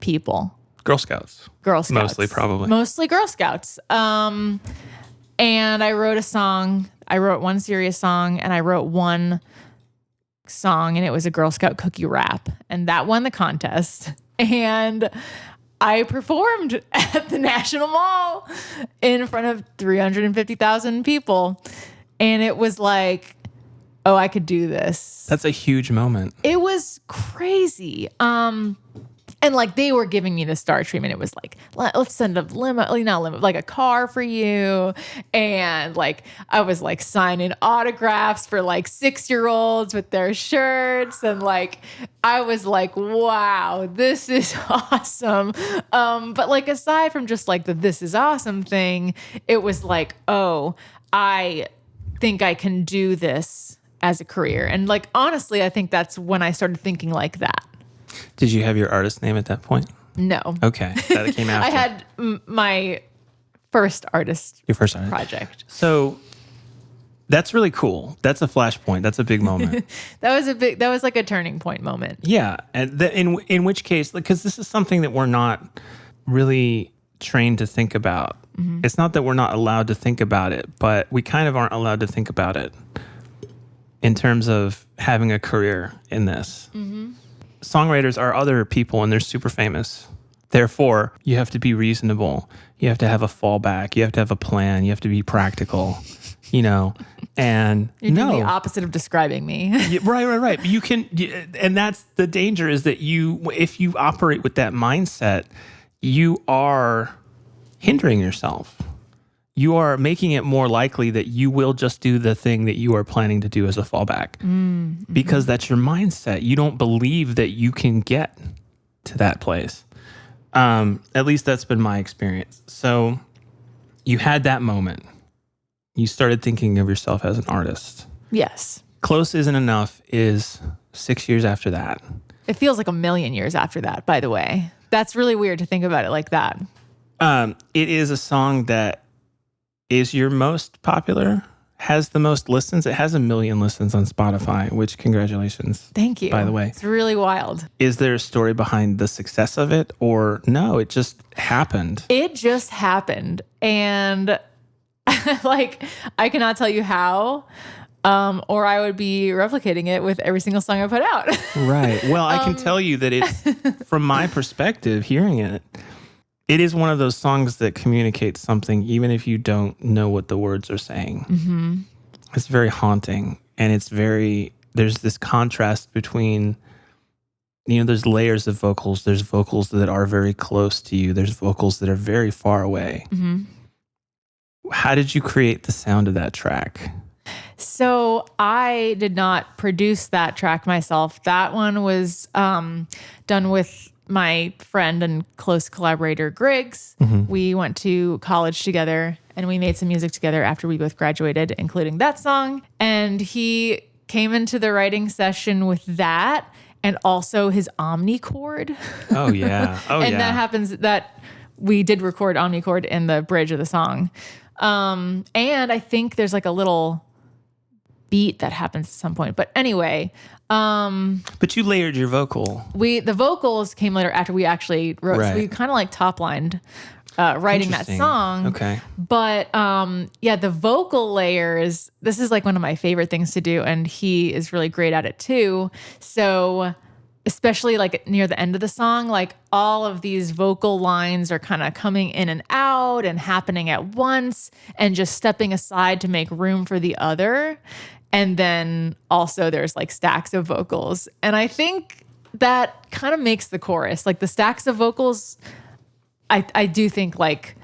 people. Girl Scouts. Girl Scouts. Mostly, probably. Mostly Girl Scouts. And I wrote a song. I wrote one serious song, and I wrote one song, and it was a Girl Scout cookie rap. And that won the contest. And I performed at the National Mall in front of 350,000 people. And it was like, oh, I could do this. That's a huge moment. It was crazy. And like they were giving me the star treatment. It was like, let's send a like a car for you. And like, I was like signing autographs for like 6-year-olds with their shirts. And like, I was like, wow, this is awesome. But like, aside from just like the this is awesome thing, it was like, oh, I think I can do this as a career. And like, honestly, I think that's when I started thinking like that. Did you have your artist name at that point? No. Okay. That came after. I had my first artist Your first artist project. So that's really cool. That's a flashpoint. That's a big moment. That was like a turning point moment. Yeah. And in which case, because this is something that we're not really trained to think about. Mm-hmm. It's not that we're not allowed to think about it, but we kind of aren't allowed to think about it in terms of having a career in this. Mm-hmm. Songwriters are other people and they're super famous. Therefore, you have to be reasonable. You have to have a fallback. You have to have a plan. You have to be practical, and You're doing the opposite of describing me. Right. You can, and that's the danger is that if you operate with that mindset, you are hindering yourself. You are making it more likely that you will just do the thing that you are planning to do as a fallback because that's your mindset. You don't believe that you can get to that place. At least that's been my experience. So you had that moment. You started thinking of yourself as an artist. Yes. Close Isn't Enough is 6 years after that. It feels like a million years after that, by the way. That's really weird to think about it like that. It is a song that is your most popular, has the most listens. It has 1 million listens on Spotify, which congratulations. Thank you. By the way. It's really wild. Is there a story behind the success of it or no, it just happened? It just happened. And like, I cannot tell you how, or I would be replicating it with every single song I put out. Right. Well, I can tell you that it's, from my perspective, hearing it, it is one of those songs that communicates something, even if you don't know what the words are saying. Mm-hmm. It's very haunting, and there's this contrast between, there's layers of vocals. There's vocals that are very close to you. There's vocals that are very far away. Mm-hmm. How did you create the sound of that track? So I did not produce that track myself. That one was done with my friend and close collaborator, Griggs. Mm-hmm. We went to college together and we made some music together after we both graduated, including that song. And he came into the writing session with that and also his omnichord. Oh, yeah. And that happens that we did record omnichord in the bridge of the song. And I think there's like a little beat that happens at some point. But anyway, but you layered your vocal. The vocals came later after we actually wrote. Right. So we kind of like top-lined writing that song. Okay. But the vocal layers, this is like one of my favorite things to do, and he is really great at it too. So especially like near the end of the song, like all of these vocal lines are kind of coming in and out and happening at once and just stepping aside to make room for the other. And then also there's like stacks of vocals. And I think that kind of makes the chorus, like the stacks of vocals, I do think like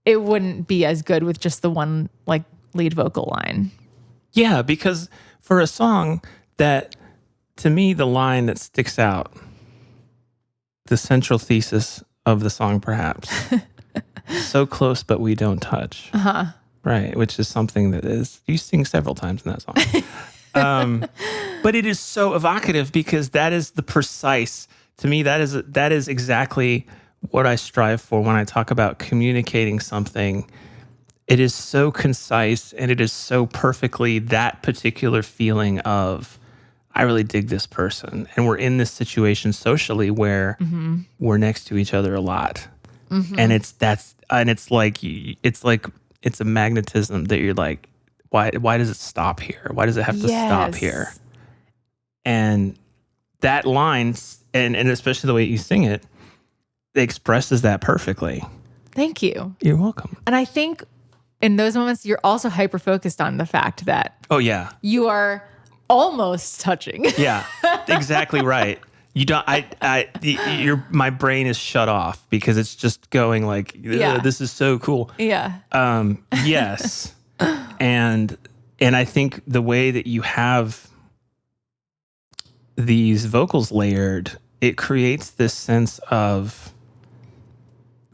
it wouldn't be as good with just the one like lead vocal line. Yeah, because for a song that, to me, the line that sticks out, the central thesis of the song perhaps, so close but we don't touch. Uh-huh. Right, which is something that you sing several times in that song. But it is so evocative because that is the precise, to me, that is exactly what I strive for when I talk about communicating something. It is so concise and it is so perfectly that particular feeling of, I really dig this person. And we're in this situation socially where we're next to each other a lot. Mm-hmm. And it's a magnetism that you're like, why does it stop here? Why does it have to stop here? And that line, and especially the way you sing it expresses that perfectly. Thank you. You're welcome. And I think in those moments, you're also hyper-focused on the fact that you are almost touching. Yeah, exactly right. You don't. My brain is shut off because it's just going like, this is so cool. Yeah. Yes. And I think the way that you have these vocals layered, it creates this sense of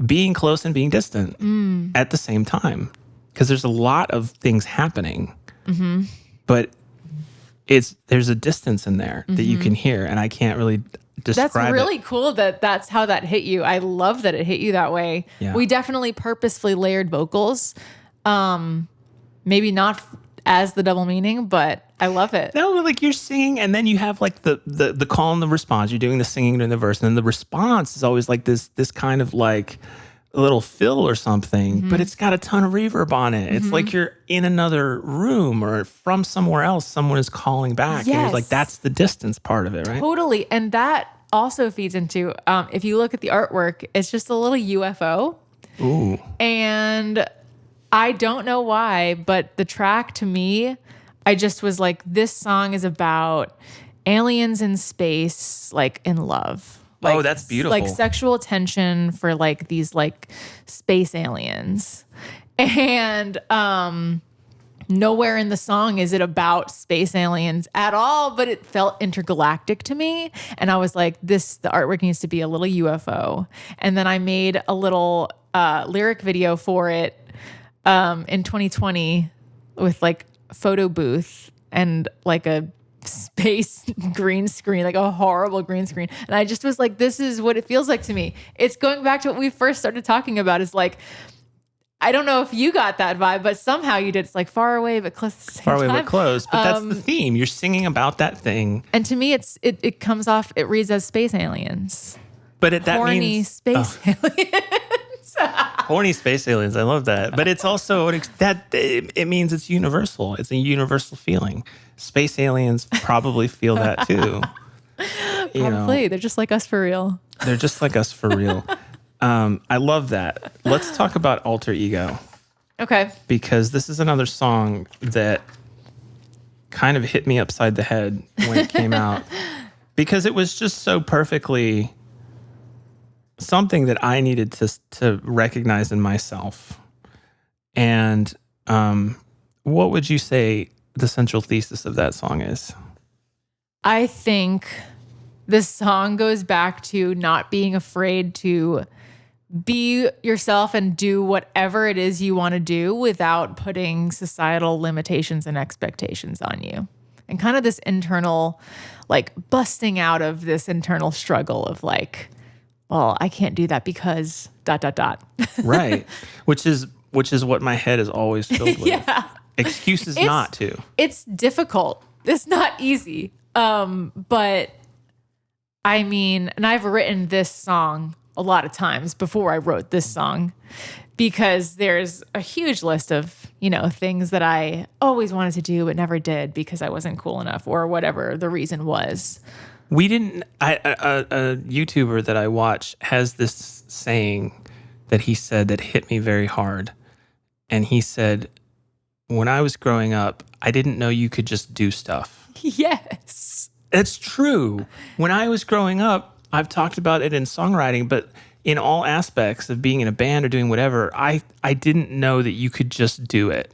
being close and being distant at the same time, because there's a lot of things happening, but there's a distance in there that you can hear, and I can't really describe it. That's really cool that's how that hit you. I love that it hit you that way. Yeah. We definitely purposefully layered vocals. Maybe not as the double meaning, but I love it. No, like you're singing, and then you have like the call and the response. You're doing the singing during the verse, and then the response is always like this kind of like a little fill or something, but it's got a ton of reverb on it. It's like you're in another room or from somewhere else. Someone is calling back. Yes. And you're like, that's the distance part of it, right? Totally. And that also feeds into, if you look at the artwork, it's just a little UFO. Ooh. And I don't know why, but the track to me, I just was like, this song is about aliens in space, like in love. Like, that's beautiful. Like sexual tension for like these like space aliens. And nowhere in the song is it about space aliens at all, but it felt intergalactic to me. And I was like, the artwork needs to be a little UFO. And then I made a little lyric video for it in 2020 with like photo booth and like a space green screen, like a horrible green screen. And I just was like, this is what it feels like to me. It's going back to what we first started talking about, is like, I don't know if you got that vibe, but somehow you did. It's like far away, but close at the same Far away, time. but close. But that's the theme. You're singing about that thing. And to me, it comes off, it reads as space aliens. But that horny means... space aliens. Horny space aliens. I love that. But it's also it means it's universal. It's a universal feeling. Space aliens probably feel that too. Probably. They're just like us for real. They're just like us for real. I love that. Let's talk about Alter Ego. Okay. Because this is another song that kind of hit me upside the head when it came out. Because it was just so perfectly something that I needed to recognize in myself. And what would you say the central thesis of that song is? I think this song goes back to not being afraid to be yourself and do whatever it is you want to do without putting societal limitations and expectations on you. And kind of this internal, like busting out of this internal struggle of like, well, I can't do that because ... Right. Which is what my head is always filled with. Yeah. Excuses not to. It's difficult. It's not easy. But I mean, and I've written this song a lot of times before I wrote this song because there's a huge list of, things that I always wanted to do but never did because I wasn't cool enough or whatever the reason was. A YouTuber that I watch has this saying that he said that hit me very hard. And he said, when I was growing up, I didn't know you could just do stuff. Yes. It's true. When I was growing up, I've talked about it in songwriting, but in all aspects of being in a band or doing whatever, I didn't know that you could just do it.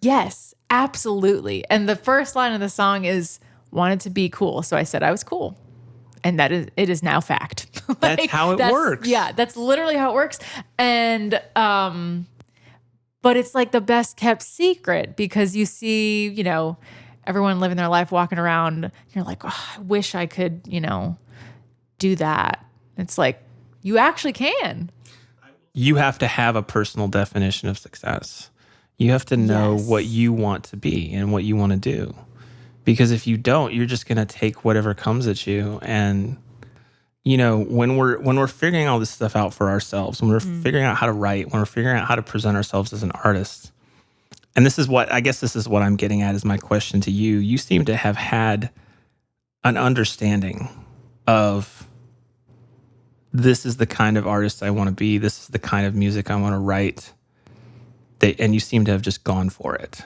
Yes, absolutely. And the first line of the song is, wanted to be cool. So I said I was cool. And it is now fact. That's how it works. Yeah, that's literally how it works. And, but it's like the best kept secret because you see, everyone living their life walking around. And you're like, oh, I wish I could, do that. It's like, you actually can. You have to have a personal definition of success. You have to know what you want to be and what you want to do. Because if you don't, you're just going to take whatever comes at you. And, when we're figuring all this stuff out for ourselves, when we're figuring out how to write, when we're figuring out how to present ourselves as an artist, and this is what I'm getting at is my question to you. You seem to have had an understanding of this is the kind of artist I want to be. This is the kind of music I want to write. And you seem to have just gone for it.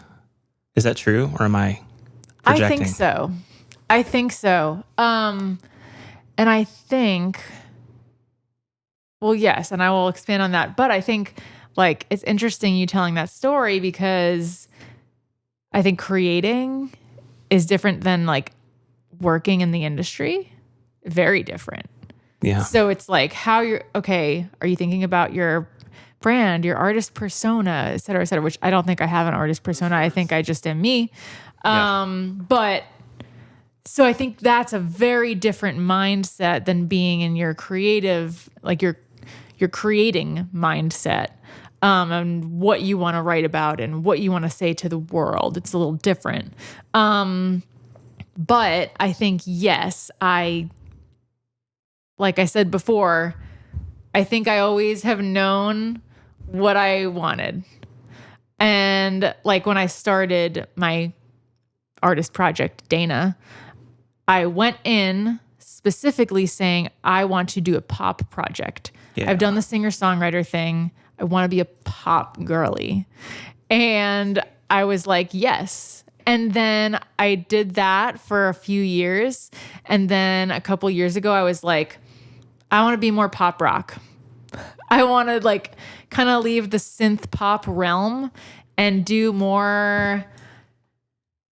Is that true? Or am I projecting? I think so. And I think, well, yes, and I will expand on that. But I think like it's interesting you telling that story because I think creating is different than like working in the industry. Very different. Yeah. So it's like are you thinking about your brand, your artist persona, et cetera, which I don't think I have an artist persona. I think I just am me. But so I think that's a very different mindset than being in your creative, like your creating mindset, and what you want to write about and what you want to say to the world. It's a little different. But I think, yes, like I said before, I think I always have known what I wanted. And like when I started my artist project, Daena, I went in specifically saying, I want to do a pop project. Yeah. I've done the singer-songwriter thing. I want to be a pop girly. And I was like, yes. And then I did that for a few years. And then a couple years ago, I was like, I want to be more pop rock. I want to like kind of leave the synth pop realm and do more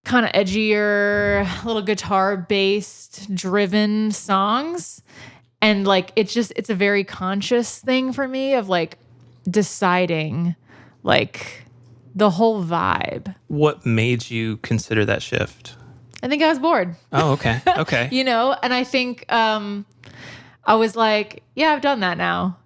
kind of edgier, little guitar based driven songs. And like, it's a very conscious thing for me of like deciding like the whole vibe. What made you consider that shift? I think I was bored. Oh, okay. Okay. And I think, I was like, yeah, I've done that now.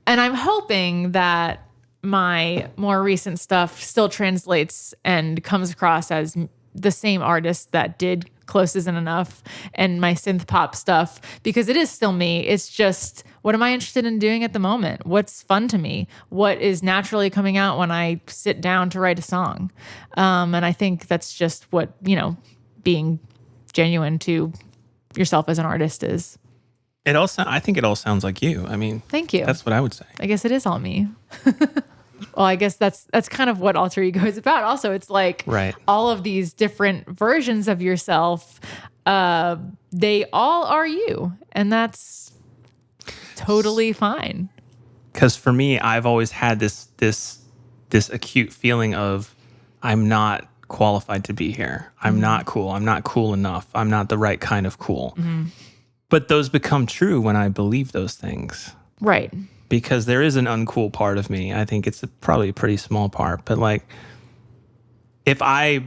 And I'm hoping that my more recent stuff still translates and comes across as the same artist that did close isn't enough, and my synth pop stuff, because it is still me. It's just, what am I interested in doing at the moment? What's fun to me? What is naturally coming out when I sit down to write a song? And I think that's just what, being genuine to yourself as an artist is. I think it all sounds like you. I mean, thank you. That's what I would say. I guess it is all me. Well, I guess that's kind of what alter ego is about. Also, it's like all of these different versions of yourself. They all are you, and that's totally fine. Because for me, I've always had this acute feeling of I'm not qualified to be here. I'm not cool. I'm not cool enough. I'm not the right kind of cool. Mm-hmm. But those become true when I believe those things. Right. Because there is an uncool part of me. I think it's probably a pretty small part. But like, if I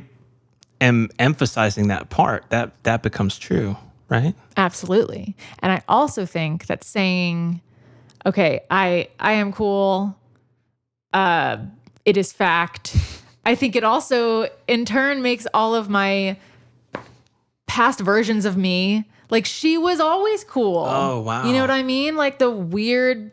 am emphasizing that part, that becomes true, right? Absolutely. And I also think that saying, okay, I am cool, it is fact. I think it also, in turn, makes all of my past versions of me, like, she was always cool. Oh, wow. You know what I mean? Like the weird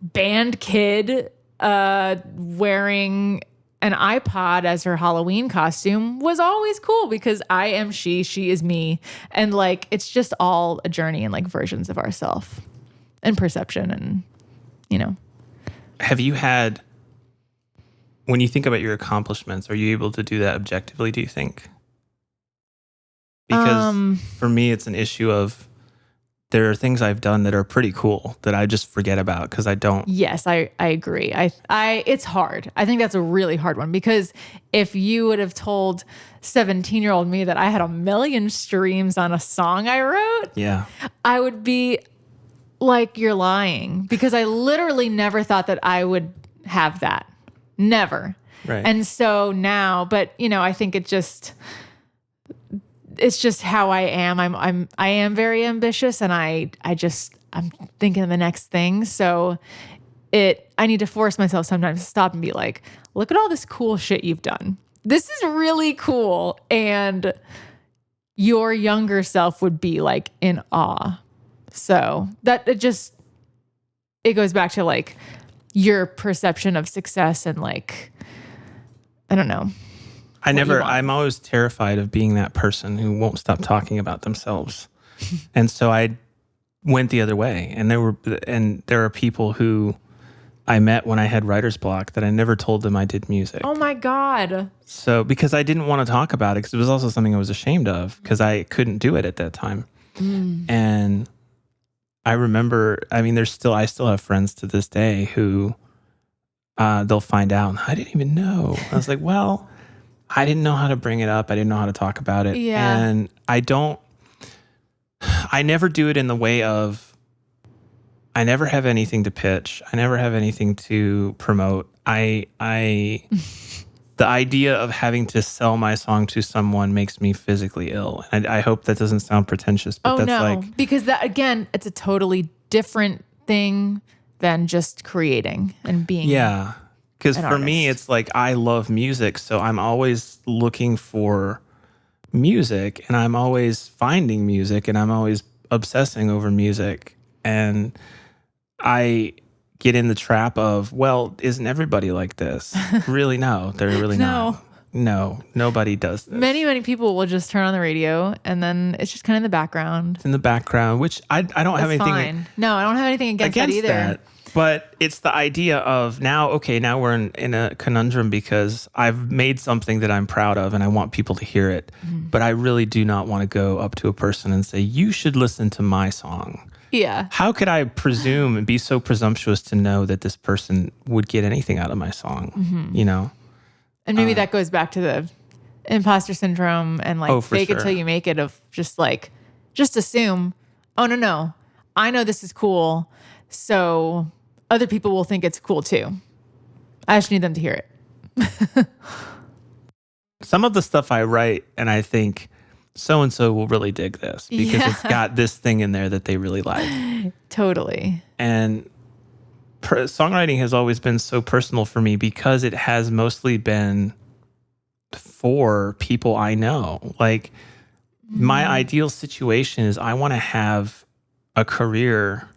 band kid wearing an iPod as her Halloween costume was always cool because I am she is me. And like, it's just all a journey and like versions of ourselves and perception and, Have you had, when you think about your accomplishments, are you able to do that objectively, do you think? Because for me, it's an issue of there are things I've done that are pretty cool that I just forget about because I don't. Yes, I agree. It's hard. I think that's a really hard one because if you would have told 17-year-old me that I had 1 million streams on a song I wrote, yeah, I would be like, you're lying, because I literally never thought that I would have that. Never. Right. And so now, but I think it's just how I am. I am very ambitious, and I'm thinking of the next thing. So I need to force myself sometimes to stop and be like, look at all this cool shit you've done. This is really cool. And your younger self would be like in awe. So it goes back to like your perception of success and like, I don't know. I'm always terrified of being that person who won't stop talking about themselves. And so I went the other way. And there are people who I met when I had writer's block that I never told them I did music. Oh my God. So, because I didn't want to talk about it, because it was also something I was ashamed of because I couldn't do it at that time. And I remember, I still have friends to this day who they'll find out, I didn't even know. I was like, well, I didn't know how to bring it up. I didn't know how to talk about it. Yeah. And I never do it in the way of, I never have anything to pitch. I never have anything to promote. The idea of having to sell my song to someone makes me physically ill. And I hope that doesn't sound pretentious, but because that, again, it's a totally different thing than just creating and being. Yeah. Because for me, it's like, I love music. So I'm always looking for music, and I'm always finding music, and I'm always obsessing over music. And I get in the trap of, well, isn't everybody like this? Really? No, they're really not. No, nobody does this. Many people will just turn on the radio, and then it's just kind of in the background. It's in the background, which I don't have anything. Fine. No, I don't have anything against that either. But it's the idea of now we're in a conundrum because I've made something that I'm proud of and I want people to hear it. Mm-hmm. But I really do not want to go up to a person and say, you should listen to my song. Yeah. How could I presume and be so presumptuous to know that this person would get anything out of my song? Mm-hmm. And maybe that goes back to the imposter syndrome and like fake it till you make it, of just assume, oh, no, I know this is cool. So other people will think it's cool too. I just need them to hear it. Some of the stuff I write, and I think so-and-so will really dig this because it's got this thing in there that they really like. Totally. And songwriting has always been so personal for me because it has mostly been for people I know. Like, My ideal situation is I want to have a career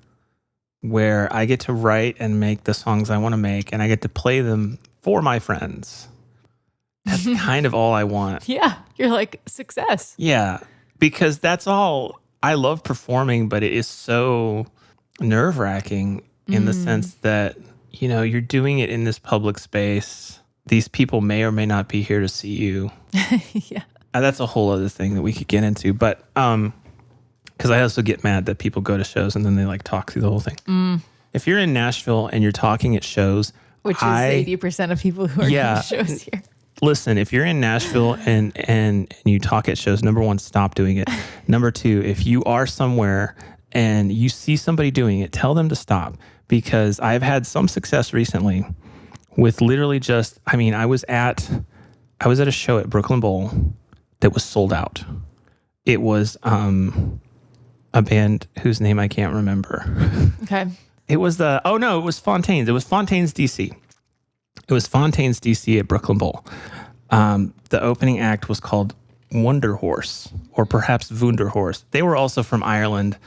where I get to write and make the songs I want to make, and I get to play them for my friends. That's kind of all I want. Yeah, you're like success. Yeah, because that's all. I love performing, but it is so nerve-wracking in the sense that, you know, you're doing it in this public space. These people may or may not be here to see you. Yeah. That's a whole other thing that we could get into, but because I also get mad that people go to shows and then they like talk through the whole thing. If you're in Nashville and you're talking at shows, Which is 80% of people who are going to shows here. Listen, if you're in Nashville and you talk at shows, number one, stop doing it. Number two, if you are somewhere and you see somebody doing it, tell them to stop, because I've had some success recently with literally just, I was at a show at Brooklyn Bowl that was sold out. It was a band whose name I can't remember. Okay. It was it was Fontaine's. It was Fontaine's DC. It was Fontaine's DC at Brooklyn Bowl. The opening act was called Wonder Horse, or perhaps Wunderhorse. They were also from Ireland.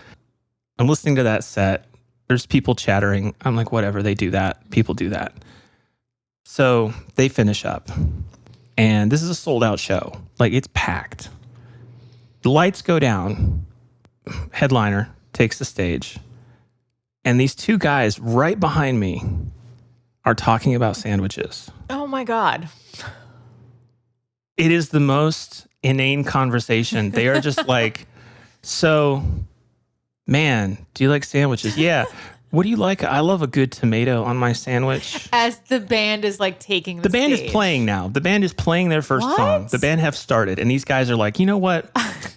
I'm listening to that set. There's people chattering. I'm like, whatever, they do that. People do that. So they finish up. And this is a sold out show. Like, it's packed. The lights go down. Headliner takes the stage. And these two guys right behind me are talking about sandwiches. Oh my God. It is the most inane conversation. They are just like, so, man, do you like sandwiches? Yeah. What do you like? I love a good tomato on my sandwich. As the band is like taking the band stage. is playing now. The band is playing their first song. The band have started. And these guys are like, you know what?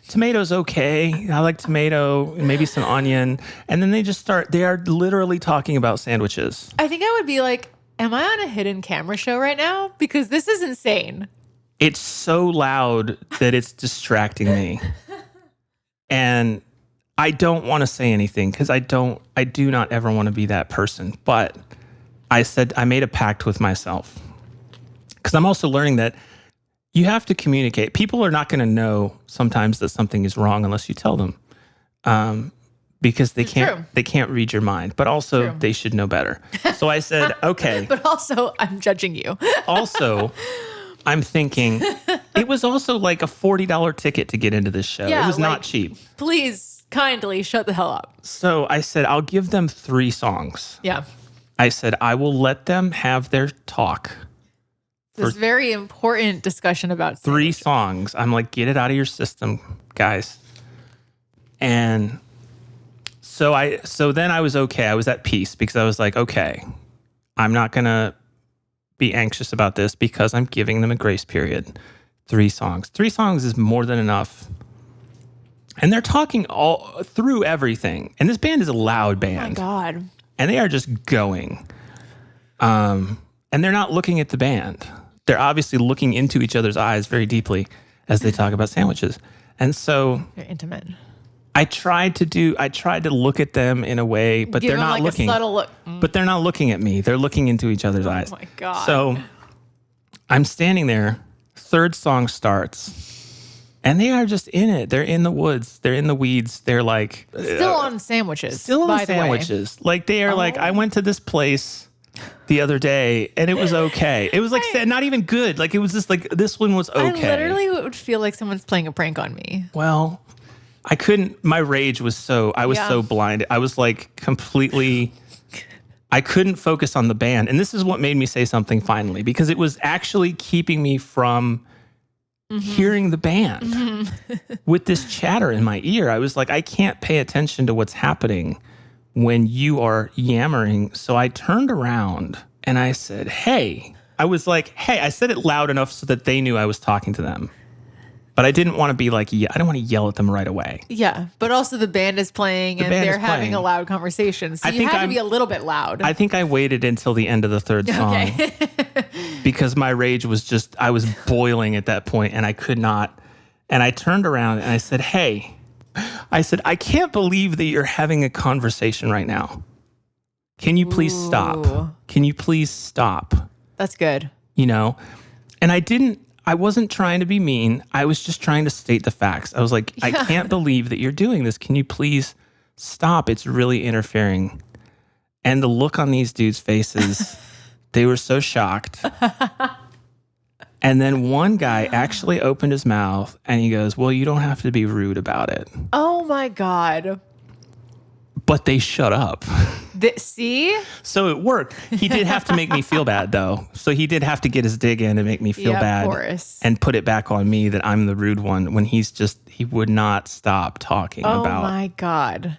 Tomato's okay. I like tomato, maybe some onion. And then they just start, they are literally talking about sandwiches. I think I would be like, am I on a hidden camera show right now? Because this is insane. It's so loud that it's distracting me. And I don't want to say anything because I do not ever want to be that person. But I made a pact with myself, because I'm also learning that you have to communicate. People are not going to know sometimes that something is wrong unless you tell them, because they can't read your mind. But also they should know better. So I said, okay. But also I'm judging you. Also, I'm thinking it was also like a $40 ticket to get into this show. Yeah, it was not cheap. Please kindly shut the hell up. So I said, I'll give them 3 songs. Yeah. I said, I will let them have their talk. This very important discussion about 3 songs. I'm like, get it out of your system, guys. And so then I was okay. I was at peace, because I was like, okay, I'm not going to be anxious about this because I'm giving them a grace period. 3 songs. 3 songs is more than enough. And they're talking all through everything. And this band is a loud band. Oh my God. And they are just going. And they're not looking at the band. They're obviously looking into each other's eyes very deeply as they talk about sandwiches. And so they're intimate. I tried to look at them in a way, but they're not looking. A subtle look. But they're not looking at me. They're looking into each other's eyes. Oh my God. So I'm standing there. 3rd song starts. And they are just in it. They're in the woods. They're in the weeds. They're like... Still on sandwiches. Still on sandwiches. Like, they are like, I went to this place the other day and it was okay. It was like not even good. Like, it was just like, this one was okay. I literally would feel like someone's playing a prank on me. Well, I couldn't... My rage was so... I was so blinded. I was like completely... I couldn't focus on the band. And this is what made me say something finally, because it was actually keeping me from... hearing the band with this chatter in my ear. I was like, I can't pay attention to what's happening when you are yammering. So I turned around and I said, hey. I was like, hey. I said it loud enough so that they knew I was talking to them. But I didn't want to be like, I don't want to yell at them right away. Yeah, but also the band is playing and they're having a loud conversation. So you had to be a little bit loud. I think I waited until the end of the 3rd song. Okay. Because my rage was just, I was boiling at that point and I could not. And I turned around and I said, hey. I said, I can't believe that you're having a conversation right now. Can you please stop? Can you please stop? That's good. You know? And I I wasn't trying to be mean. I was just trying to state the facts. I was like, I can't believe that you're doing this. Can you please stop? It's really interfering. And the look on these dudes' faces, they were so shocked. And then one guy actually opened his mouth and he goes, well, you don't have to be rude about it. Oh my God. But they shut up. See? So it worked. He did have to make me feel bad, though. So he did have to get his dig in and make me feel bad. Of course. And put it back on me that I'm the rude one when he would not stop talking about. Oh my God.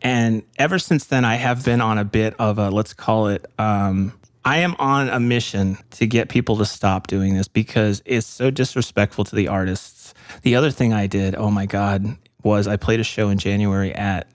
And ever since then, I have been on a bit of a, let's call it, I am on a mission to get people to stop doing this because it's so disrespectful to the artists. The other thing I did, oh my God, was I played a show in January at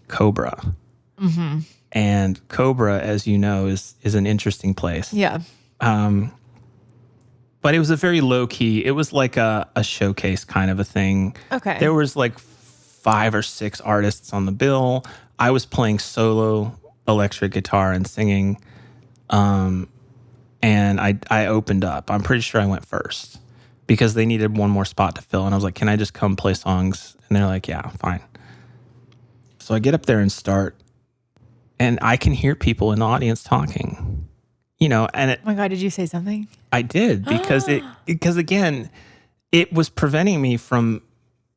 Cobra. Mm-hmm. And Cobra, as you know, is an interesting place. Yeah. But it was a very low key. It was like a showcase kind of a thing. Okay. There was like 5 or 6 artists on the bill. I was playing solo electric guitar and singing. And I opened up. I'm pretty sure I went first because they needed one more spot to fill. And I was like, can I just come play songs? And they're like, yeah, fine. So I get up there and start. And I can hear people in the audience talking, and Oh my God, did you say something? I did because again, it was preventing me from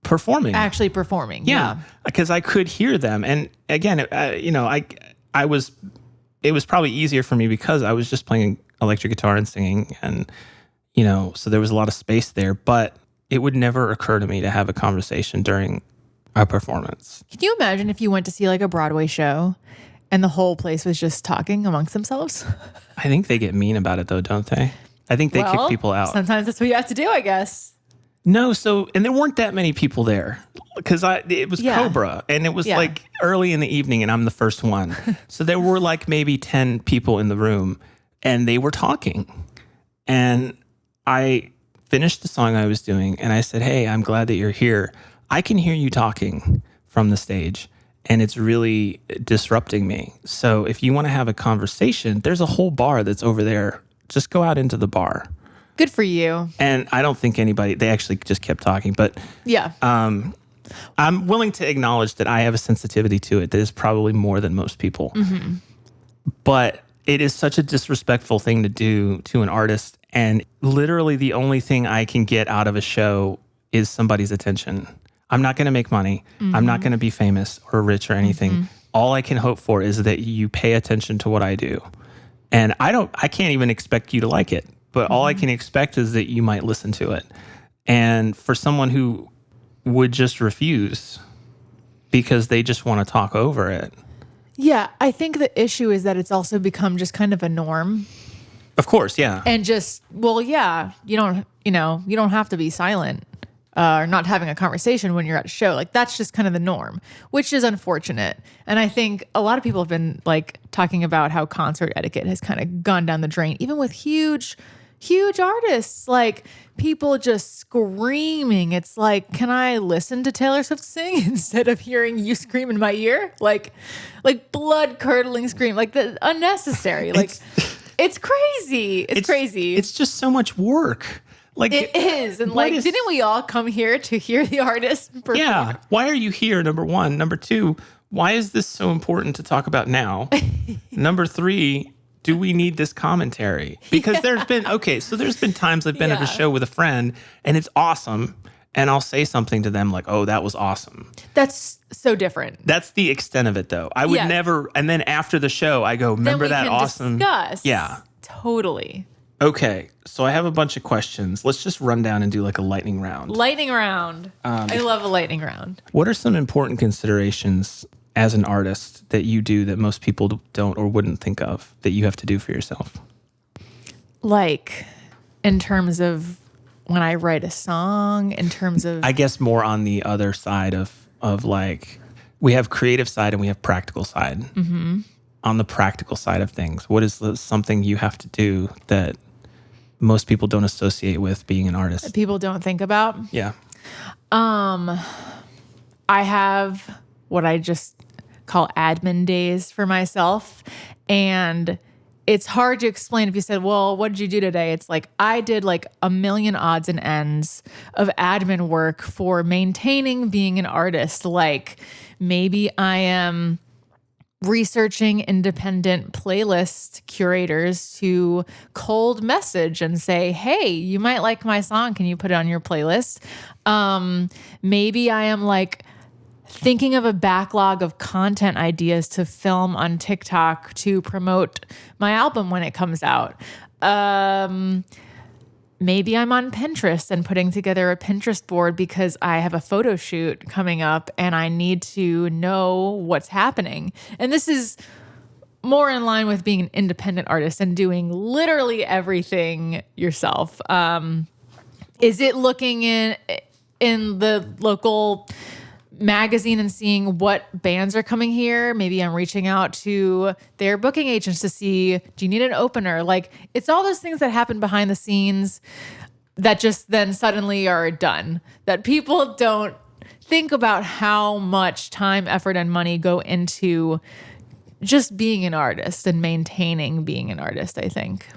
performing. Actually performing. Yeah. Because I could hear them. And again, it was probably easier for me because I was just playing electric guitar and singing and, so there was a lot of space there, but it would never occur to me to have a conversation during a performance. Can you imagine if you went to see like a Broadway show and the whole place was just talking amongst themselves? I think they get mean about it though, don't they? I think they kick people out. Sometimes that's what you have to do, I guess. No, and there weren't that many people there because it was Cobra and it was like early in the evening and I'm the first one. So there were like maybe 10 people in the room and they were talking. And I finished the song I was doing and I said, hey, I'm glad that you're here. I can hear you talking from the stage and it's really disrupting me. So if you want to have a conversation, there's a whole bar that's over there. Just go out into the bar. Good for you. And I don't think they actually just kept talking, but yeah. I'm willing to acknowledge that I have a sensitivity to it that is probably more than most people. Mm-hmm. But it is such a disrespectful thing to do to an artist. And literally the only thing I can get out of a show is somebody's attention. I'm not going to make money. Mm-hmm. I'm not going to be famous or rich or anything. Mm-hmm. All I can hope for is that you pay attention to what I do. And I can't even expect you to like it. But all I can expect is that you might listen to it. And for someone who would just refuse because they just want to talk over it. Yeah, I think the issue is that it's also become just kind of a norm. Of course, yeah. And just, you don't have to be silent or not having a conversation when you're at a show. Like that's just kind of the norm, which is unfortunate. And I think a lot of people have been like talking about how concert etiquette has kind of gone down the drain, even with huge artists, like people just screaming. It's like, can I listen to Taylor Swift sing instead of hearing you scream in my ear? Like blood curdling scream, like the unnecessary. Like it's crazy. It's crazy. It's just so much work. Like it is. And like, didn't we all come here to hear the artist perform? Yeah. Why are you here? Number 1. Number 2, why is this so important to talk about now? Number 3, do we need this commentary? Because there's been times I've been at a show with a friend and it's awesome. And I'll say something to them like, oh, that was awesome. That's so different. That's the extent of it though. I would never. And then after the show, I go, remember that awesome? Discuss. Yeah. Totally. Okay. So I have a bunch of questions. Let's just run down and do like a lightning round. Lightning round. I love a lightning round. What are some important considerations as an artist that you do that most people don't or wouldn't think of that you have to do for yourself? Like in terms of when I write a song, in terms of... I guess more on the other side of like, we have creative side and we have practical side. Mm-hmm. On the practical side of things, what is something you have to do that most people don't associate with being an artist? That people don't think about? Yeah. I have what I just call admin days for myself. And it's hard to explain if you said, well, what did you do today? It's like I did like a million odds and ends of admin work for maintaining being an artist. Like maybe I am researching independent playlist curators to cold message and say, hey, you might like my song. Can you put it on your playlist? Maybe I am like thinking of a backlog of content ideas to film on TikTok to promote my album when it comes out. Maybe I'm on Pinterest and putting together a Pinterest board because I have a photo shoot coming up and I need to know what's happening. And this is more in line with being an independent artist and doing literally everything yourself. Is it looking in the local magazine and seeing what bands are coming here? Maybe I'm reaching out to their booking agents to see, do you need an opener? Like, it's all those things that happen behind the scenes that just then suddenly are done, that people don't think about how much time, effort, and money go into just being an artist and maintaining being an artist, I think.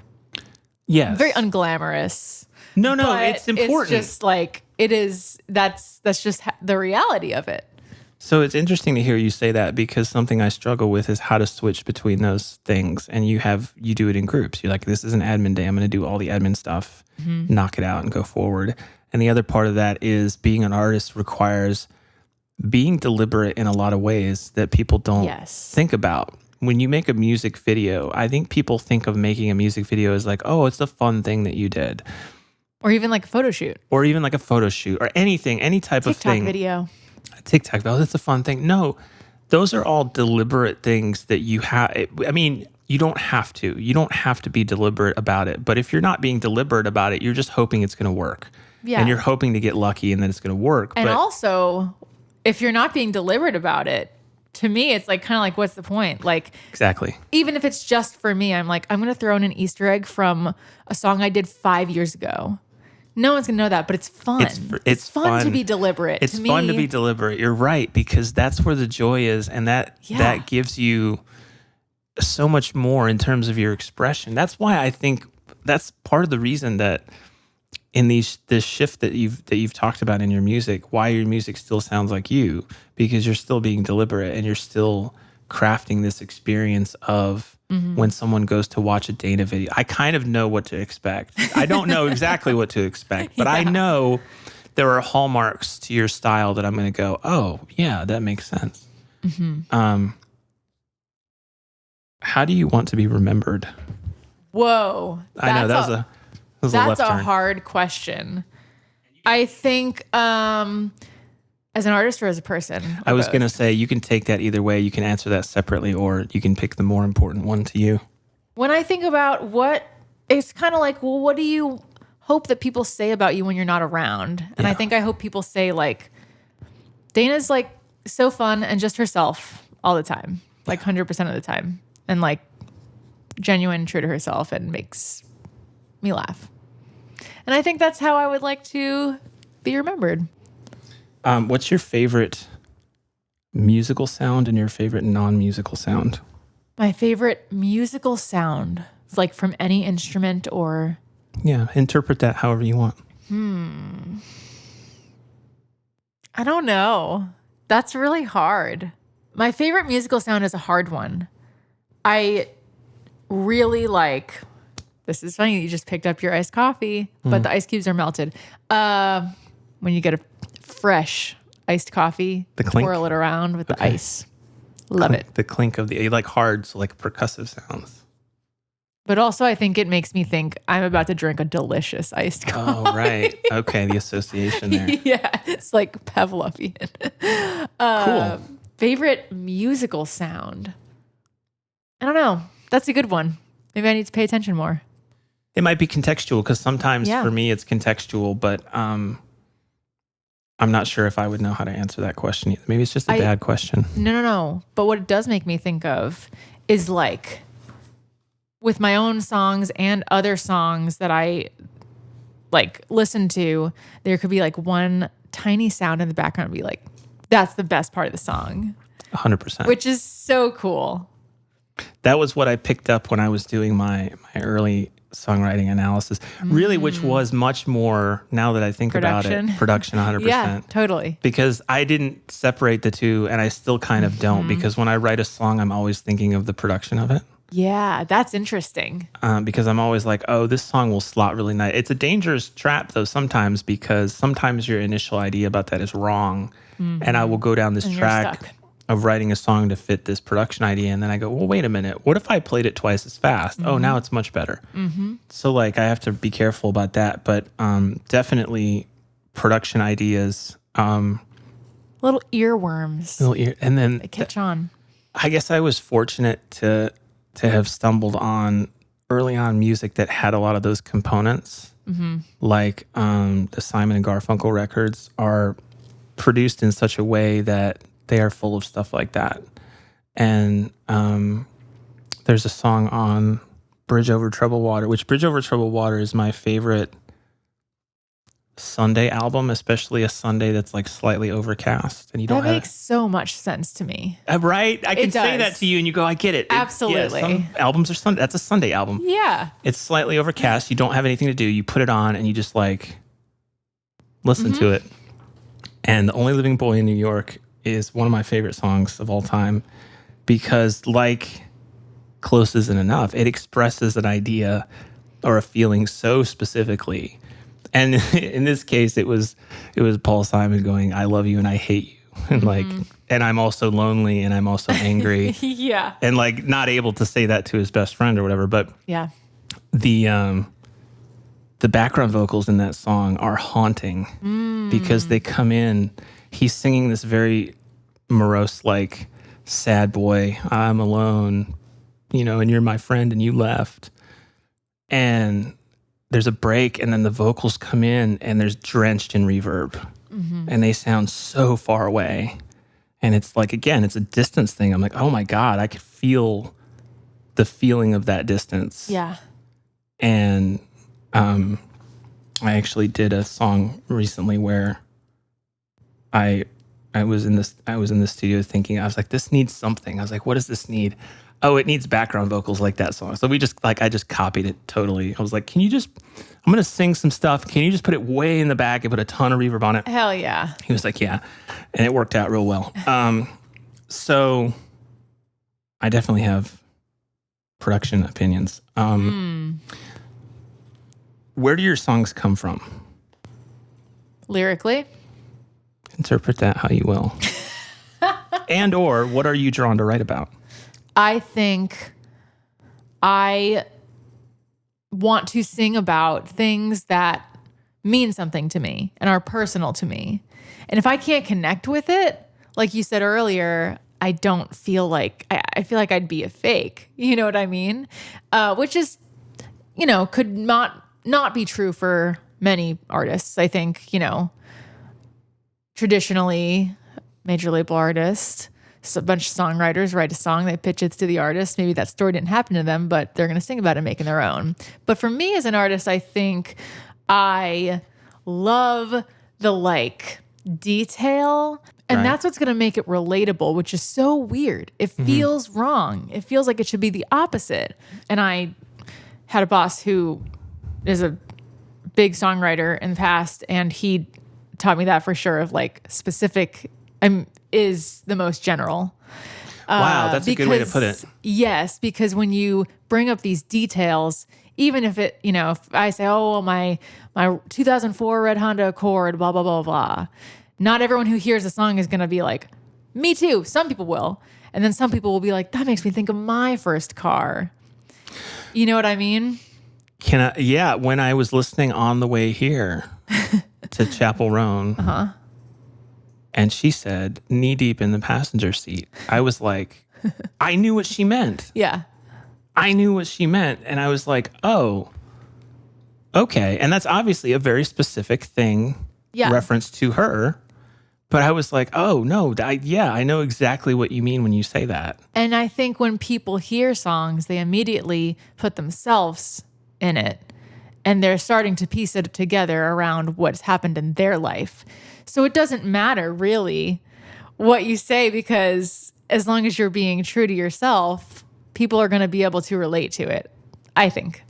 Yes. Very unglamorous. No, it's important. It's just like, it is, that's just the reality of it. So it's interesting to hear you say that, because something I struggle with is how to switch between those things. And you do it in groups. You're like, this is an admin day. I'm going to do all the admin stuff, knock it out and go forward. And the other part of that is being an artist requires being deliberate in a lot of ways that people don't think about. When you make a music video, I think people think of making a music video as like, oh, it's a fun thing that you did. Or even like a photo shoot. Or even like a photo shoot or anything, any type of thing. Video. TikTok, oh, that's a fun thing. No, those are all deliberate things that you have. I mean, you don't have to. You don't have to be deliberate about it. But if you're not being deliberate about it, you're just hoping it's going to work. Yeah. And you're hoping to get lucky and then it's going to work. And also, if you're not being deliberate about it, to me, it's like kind of like, what's the point? Like, exactly. Even if it's just for me, I'm like, I'm going to throw in an Easter egg from a song I did 5 years ago. No one's going to know that, but it's fun. It's fun to be deliberate. It's fun to be deliberate. You're right, because that's where the joy is, and that gives you so much more in terms of your expression. That's why I think that's part of the reason that in this shift that you've talked about in your music, why your music still sounds like you, because you're still being deliberate and you're still crafting this experience of when someone goes to watch a daena video. I kind of know what to expect. I don't know exactly what to expect, but I know there are hallmarks to your style that I'm going to go, oh, yeah, that makes sense. How do you want to be remembered? Whoa. I know, that was a left turn. That's a hard question. I think as an artist or as a person? I was going to say, you can take that either way. You can answer that separately, or you can pick the more important one to you. When I think about it's kind of like, well, what do you hope that people say about you when you're not around? And I think I hope people say like, daena's like so fun and just herself all the time, like 100% of the time. And like genuine, true to herself, and makes me laugh. And I think that's how I would like to be remembered. What's your favorite musical sound and your favorite non-musical sound? My favorite musical sound, it's like from any instrument or... Yeah, interpret that however you want. I don't know. That's really hard. My favorite musical sound is a hard one. I really like... This is funny. You just picked up your iced coffee, but the ice cubes are melted. When you get a fresh iced coffee, the clink? Twirl it around with the ice. Love it. The clink of you like hard, so like percussive sounds. But also, I think it makes me think I'm about to drink a delicious iced coffee. Oh, right. Okay, the association there. Yeah, it's like Pavlovian. Cool. Favorite musical sound? I don't know. That's a good one. Maybe I need to pay attention more. It might be contextual, because sometimes for me it's contextual, but I'm not sure if I would know how to answer that question either. Maybe it's just a bad question. No. But what it does make me think of is like with my own songs and other songs that I like listen to, there could be like one tiny sound in the background and be like, that's the best part of the song. 100%. Which is so cool. That was what I picked up when I was doing my early songwriting analysis, really, which was much more, now that I think about it, production 100%. Yeah, totally. Because I didn't separate the two, and I still kind of don't, because when I write a song, I'm always thinking of the production of it. Yeah, that's interesting. Because I'm always like, oh, this song will slot really nice. It's a dangerous trap, though, sometimes, because sometimes your initial idea about that is wrong. And I will go down this track of writing a song to fit this production idea. And then I go, well, wait a minute. What if I played it twice as fast? Oh, now it's much better. So like, I have to be careful about that. But definitely production ideas. Little earworms. And then they catch on. I guess I was fortunate to have stumbled on early on music that had a lot of those components. Like the Simon and Garfunkel records are produced in such a way that they are full of stuff like that. And there's a song on Bridge Over Troubled Water, which Bridge Over Troubled Water is my favorite Sunday album, especially a Sunday that's like slightly overcast. And you don't That makes so much sense to me. Right? I can say that to you and you go, I get it. Absolutely. Some albums are Sunday. That's a Sunday album. Yeah. It's slightly overcast. You don't have anything to do. You put it on and you just like listen to it. And The Only Living Boy in New York is one of my favorite songs of all time because, like Close Isn't Enough, it expresses an idea or a feeling so specifically. And in this case, it was Paul Simon going, I love you and I hate you. And like, and I'm also lonely and I'm also angry. Yeah. And like not able to say that to his best friend or whatever. But yeah, the background vocals in that song are haunting because they come in, he's singing this very morose, like sad boy, I'm alone, and you're my friend and you left. And there's a break and then the vocals come in and there's drenched in reverb and they sound so far away. And it's like, again, it's a distance thing. I'm like, oh my God, I could feel the feeling of that distance. Yeah. And I actually did a song recently where I was in the studio thinking, I was like, this needs something. I was like, what does this need? Oh, it needs background vocals like that song. So I just copied it totally. I was like, I'm going to sing some stuff. Can you just put it way in the back and put a ton of reverb on it? Hell yeah. He was like, yeah. And it worked out real well. So I definitely have production opinions. Where do your songs come from? Lyrically? Interpret that how you will. And or what are you drawn to write about? I think I want to sing about things that mean something to me and are personal to me. And if I can't connect with it, like you said earlier, I don't feel like, I feel like I'd be a fake. You know what I mean? Which is, could not be true for many artists. I think, traditionally, major label artists, so a bunch of songwriters write a song, they pitch it to the artist. Maybe that story didn't happen to them, but they're going to sing about it, making their own. But for me as an artist, I think I love the detail, and that's what's going to make it relatable, which is so weird. It feels wrong. It feels like it should be the opposite. And I had a boss who is a big songwriter in the past, and he taught me that for sure of specific is the most general. Wow, that's a good way to put it. Yes, because when you bring up these details, even if it, if I say, oh, well, my 2004 red Honda Accord, blah, blah, blah, blah. Not everyone who hears the song is going to be like, me too. Some people will. And then some people will be like, that makes me think of my first car. You know what I mean? Yeah, when I was listening on the way here to Chapel Roan, and she said, knee deep in the passenger seat, I was like, I knew what she meant. Yeah. I knew what she meant. And I was like, oh, okay. And that's obviously a very specific thing, reference to her. But I was like, oh, no, I know exactly what you mean when you say that. And I think when people hear songs, they immediately put themselves in it. And they're starting to piece it together around what's happened in their life. So it doesn't matter really what you say, because as long as you're being true to yourself, people are going to be able to relate to it, I think.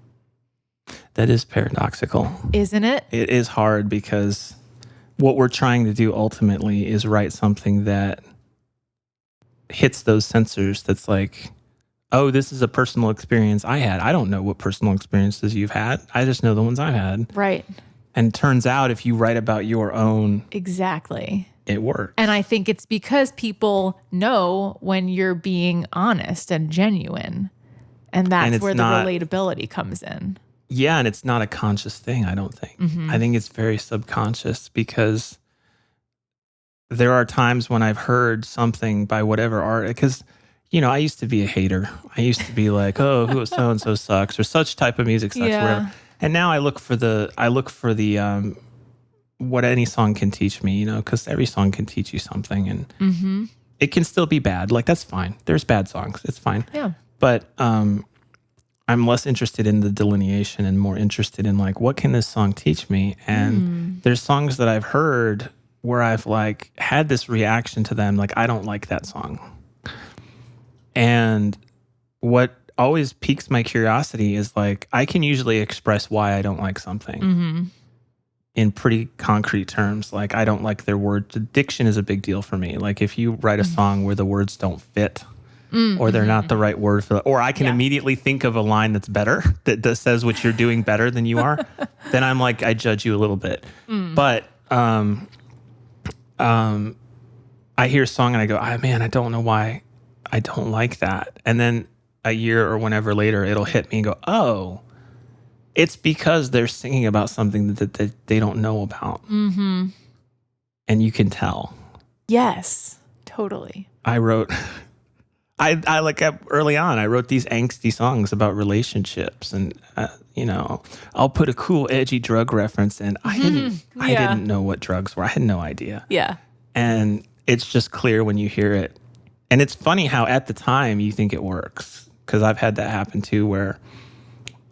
That is paradoxical. Isn't it? It is hard because what we're trying to do ultimately is write something that hits those sensors that's like, oh, this is a personal experience I had. I don't know what personal experiences you've had. I just know the ones I've had. Right. And turns out if you write about your own, exactly, it works. And I think it's because people know when you're being honest and genuine. And that's where the relatability comes in. Yeah, and it's not a conscious thing, I don't think. I think it's very subconscious because there are times when I've heard something by whatever art, because, I used to be a hater. I used to be like, oh, who so-and-so sucks, or such type of music sucks, or whatever. And now I look for the what any song can teach me, because every song can teach you something, and it can still be bad. Like, that's fine. There's bad songs. It's fine. Yeah. But I'm less interested in the delineation and more interested in like, what can this song teach me? And there's songs that I've heard where I've like had this reaction to them, like, I don't like that song. And what always piques my curiosity is like, I can usually express why I don't like something in pretty concrete terms. Like, I don't like their words. Diction is a big deal for me. Like, if you write a song where the words don't fit, or they're not the right word for it, or I can immediately think of a line that's better, that says what you're doing better than you are, then I'm like, I judge you a little bit. But I hear a song and I go, man, I don't know why I don't like that. And then a year or whenever later, it'll hit me and go, oh, it's because they're singing about something that they don't know about. And you can tell. Yes, totally. I wrote... I like early on, I wrote these angsty songs about relationships, and I'll put a cool edgy drug reference in. I didn't know what drugs were. I had no idea. Yeah. And it's just clear when you hear it. And it's funny how at the time you think it works, because I've had that happen too, where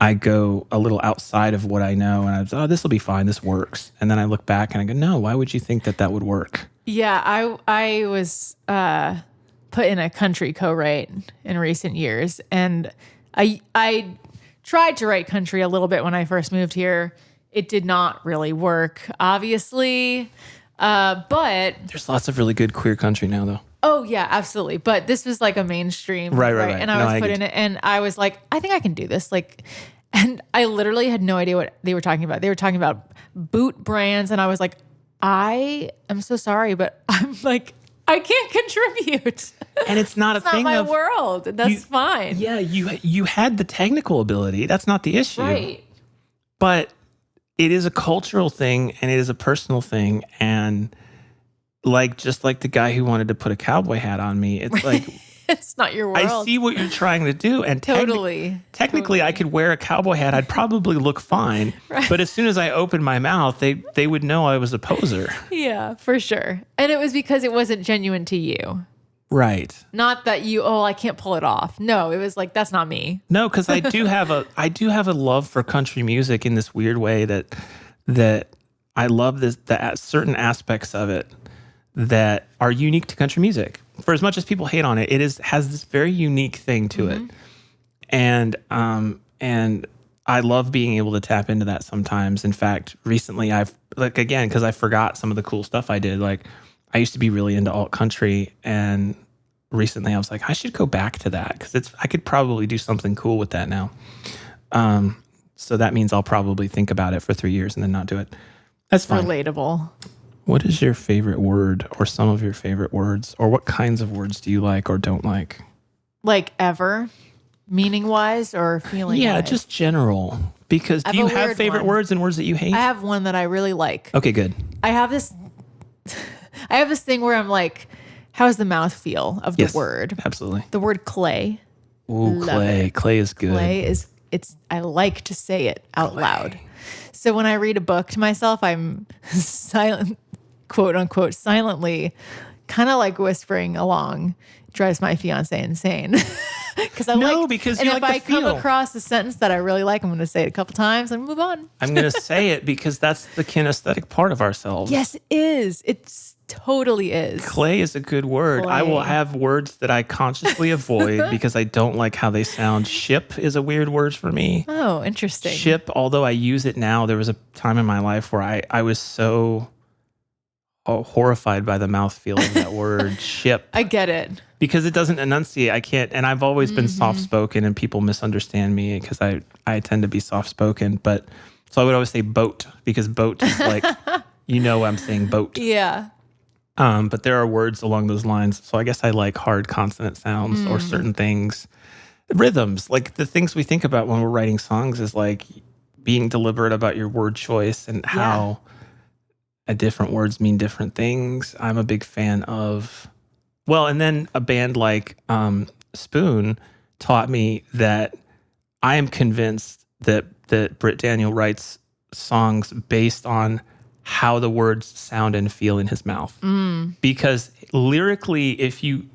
I go a little outside of what I know and I was, oh, this will be fine. This works. And then I look back and I go, no, why would you think that would work? Yeah. I was, put in a country co-write in recent years. And I tried to write country a little bit when I first moved here. It did not really work, obviously. But there's lots of really good queer country now, though. Oh yeah, absolutely. But this was like a mainstream. Right. And I was put in it and I was like, I think I can do this. Like, and I literally had no idea what they were talking about. They were talking about boot brands. And I was like, I am so sorry, but I'm like, I can't contribute. And it's not a thing of... It's not my world. That's fine. Yeah, you had the technical ability. That's not the issue. Right. But it is a cultural thing and it is a personal thing. And like, just like the guy who wanted to put a cowboy hat on me, it's like... It's not your world. I see what you're trying to do. And technically, I could wear a cowboy hat. I'd probably look fine. Right. But as soon as I opened my mouth, they would know I was a poser. Yeah, for sure. And it was because it wasn't genuine to you. Right. Not that I can't pull it off. No, it was like, that's not me. No, because I do have a love for country music in this weird way that I love the certain aspects of it that are unique to country music. For as much as people hate on it, has this very unique thing to it. And I love being able to tap into that sometimes. In fact, recently because I forgot some of the cool stuff I did. Like, I used to be really into alt country, and recently I was like, I should go back to that because I could probably do something cool with that now. So that means I'll probably think about it for 3 years and then not do it. That's fine. Relatable. What is your favorite word or some of your favorite words, or what kinds of words do you like or don't like? Like ever? Meaning wise or feeling Yeah, wise? just general. Because do you have favorite words and words that you hate? I have one that I really like. Okay, good. I have this thing where I'm like, how's the mouth feel of the word? Absolutely. The word clay. Ooh, clay. It. Clay is good. I like to say it out loud. So when I read a book to myself, I'm silent, quote unquote, silently, kind of like whispering along. It drives my fiance insane. Because you like the feel. If I come across a sentence that I really like, I'm going to say it a couple times and move on. I'm going to say it because that's the kinesthetic part of ourselves. Yes, it is. It's totally is. Clay is a good word. I will Clay. have words that I consciously avoid because I don't like how they sound. Ship is a weird word for me. Oh, interesting. Ship, although I use it now, there was a time in my life where I was so horrified by the mouthfeel of that word, ship. I get it. Because it doesn't enunciate. I can't, and I've always been soft-spoken and people misunderstand me because I tend to be soft-spoken. But so I would always say boat because boat is like, I'm saying boat. Yeah. But there are words along those lines. So I guess I like hard consonant sounds or certain things. Rhythms, like the things we think about when we're writing songs is like being deliberate about your word choice and how different words mean different things. I'm a big fan of, and then a band like Spoon taught me that I am convinced that Britt Daniel writes songs based on how the words sound and feel in his mouth. Because lyrically, if you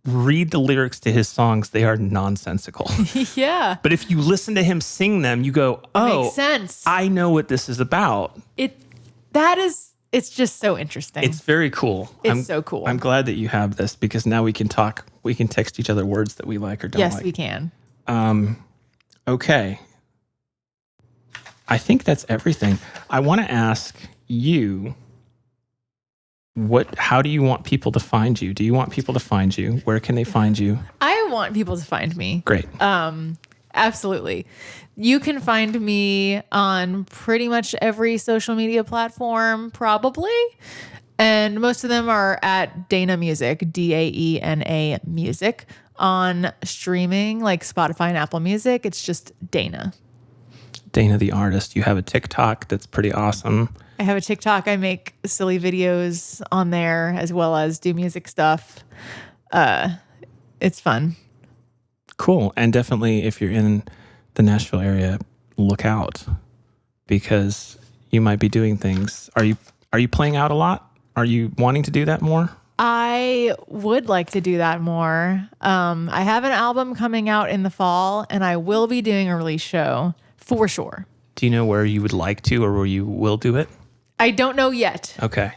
read the lyrics to his songs, they are nonsensical. Yeah. But if you listen to him sing them, you go, oh, makes sense. I know what this is about. It's just so interesting. It's very cool. It's so cool. I'm glad that you have this because now we can talk. We can text each other words that we like or don't like. Yes, we can. Okay. I think that's everything. I want to ask you, how do you want people to find you? Do you want people to find you? Where can they find you? I want people to find me. Great. Absolutely. You can find me on pretty much every social media platform, probably. And most of them are at daena music, Daena music. On streaming, like Spotify and Apple Music, it's just Daena. Daena the artist. You have a TikTok that's pretty awesome. I have a TikTok. I make silly videos on there as well as do music stuff. It's fun. Cool. And definitely if you're in the Nashville area, look out because you might be doing things. Are you playing out a lot? Are you wanting to do that more? I would like to do that more. I have an album coming out in the fall and I will be doing a release show for sure. Do you know where you would like to or where you will do it? I don't know yet. Okay.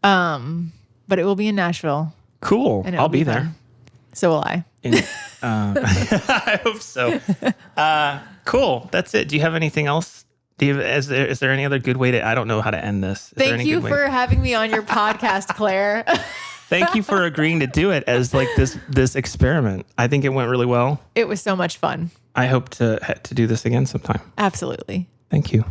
But it will be in Nashville. Cool. And I'll be there. So will I. I hope so. Cool. That's it. Do you have anything else? Is there any other good way to? I don't know how to end this. Thank you for having me on your podcast, Claire. Thank you for agreeing to do it as like this experiment. I think it went really well. It was so much fun. I hope to do this again sometime. Absolutely. Thank you.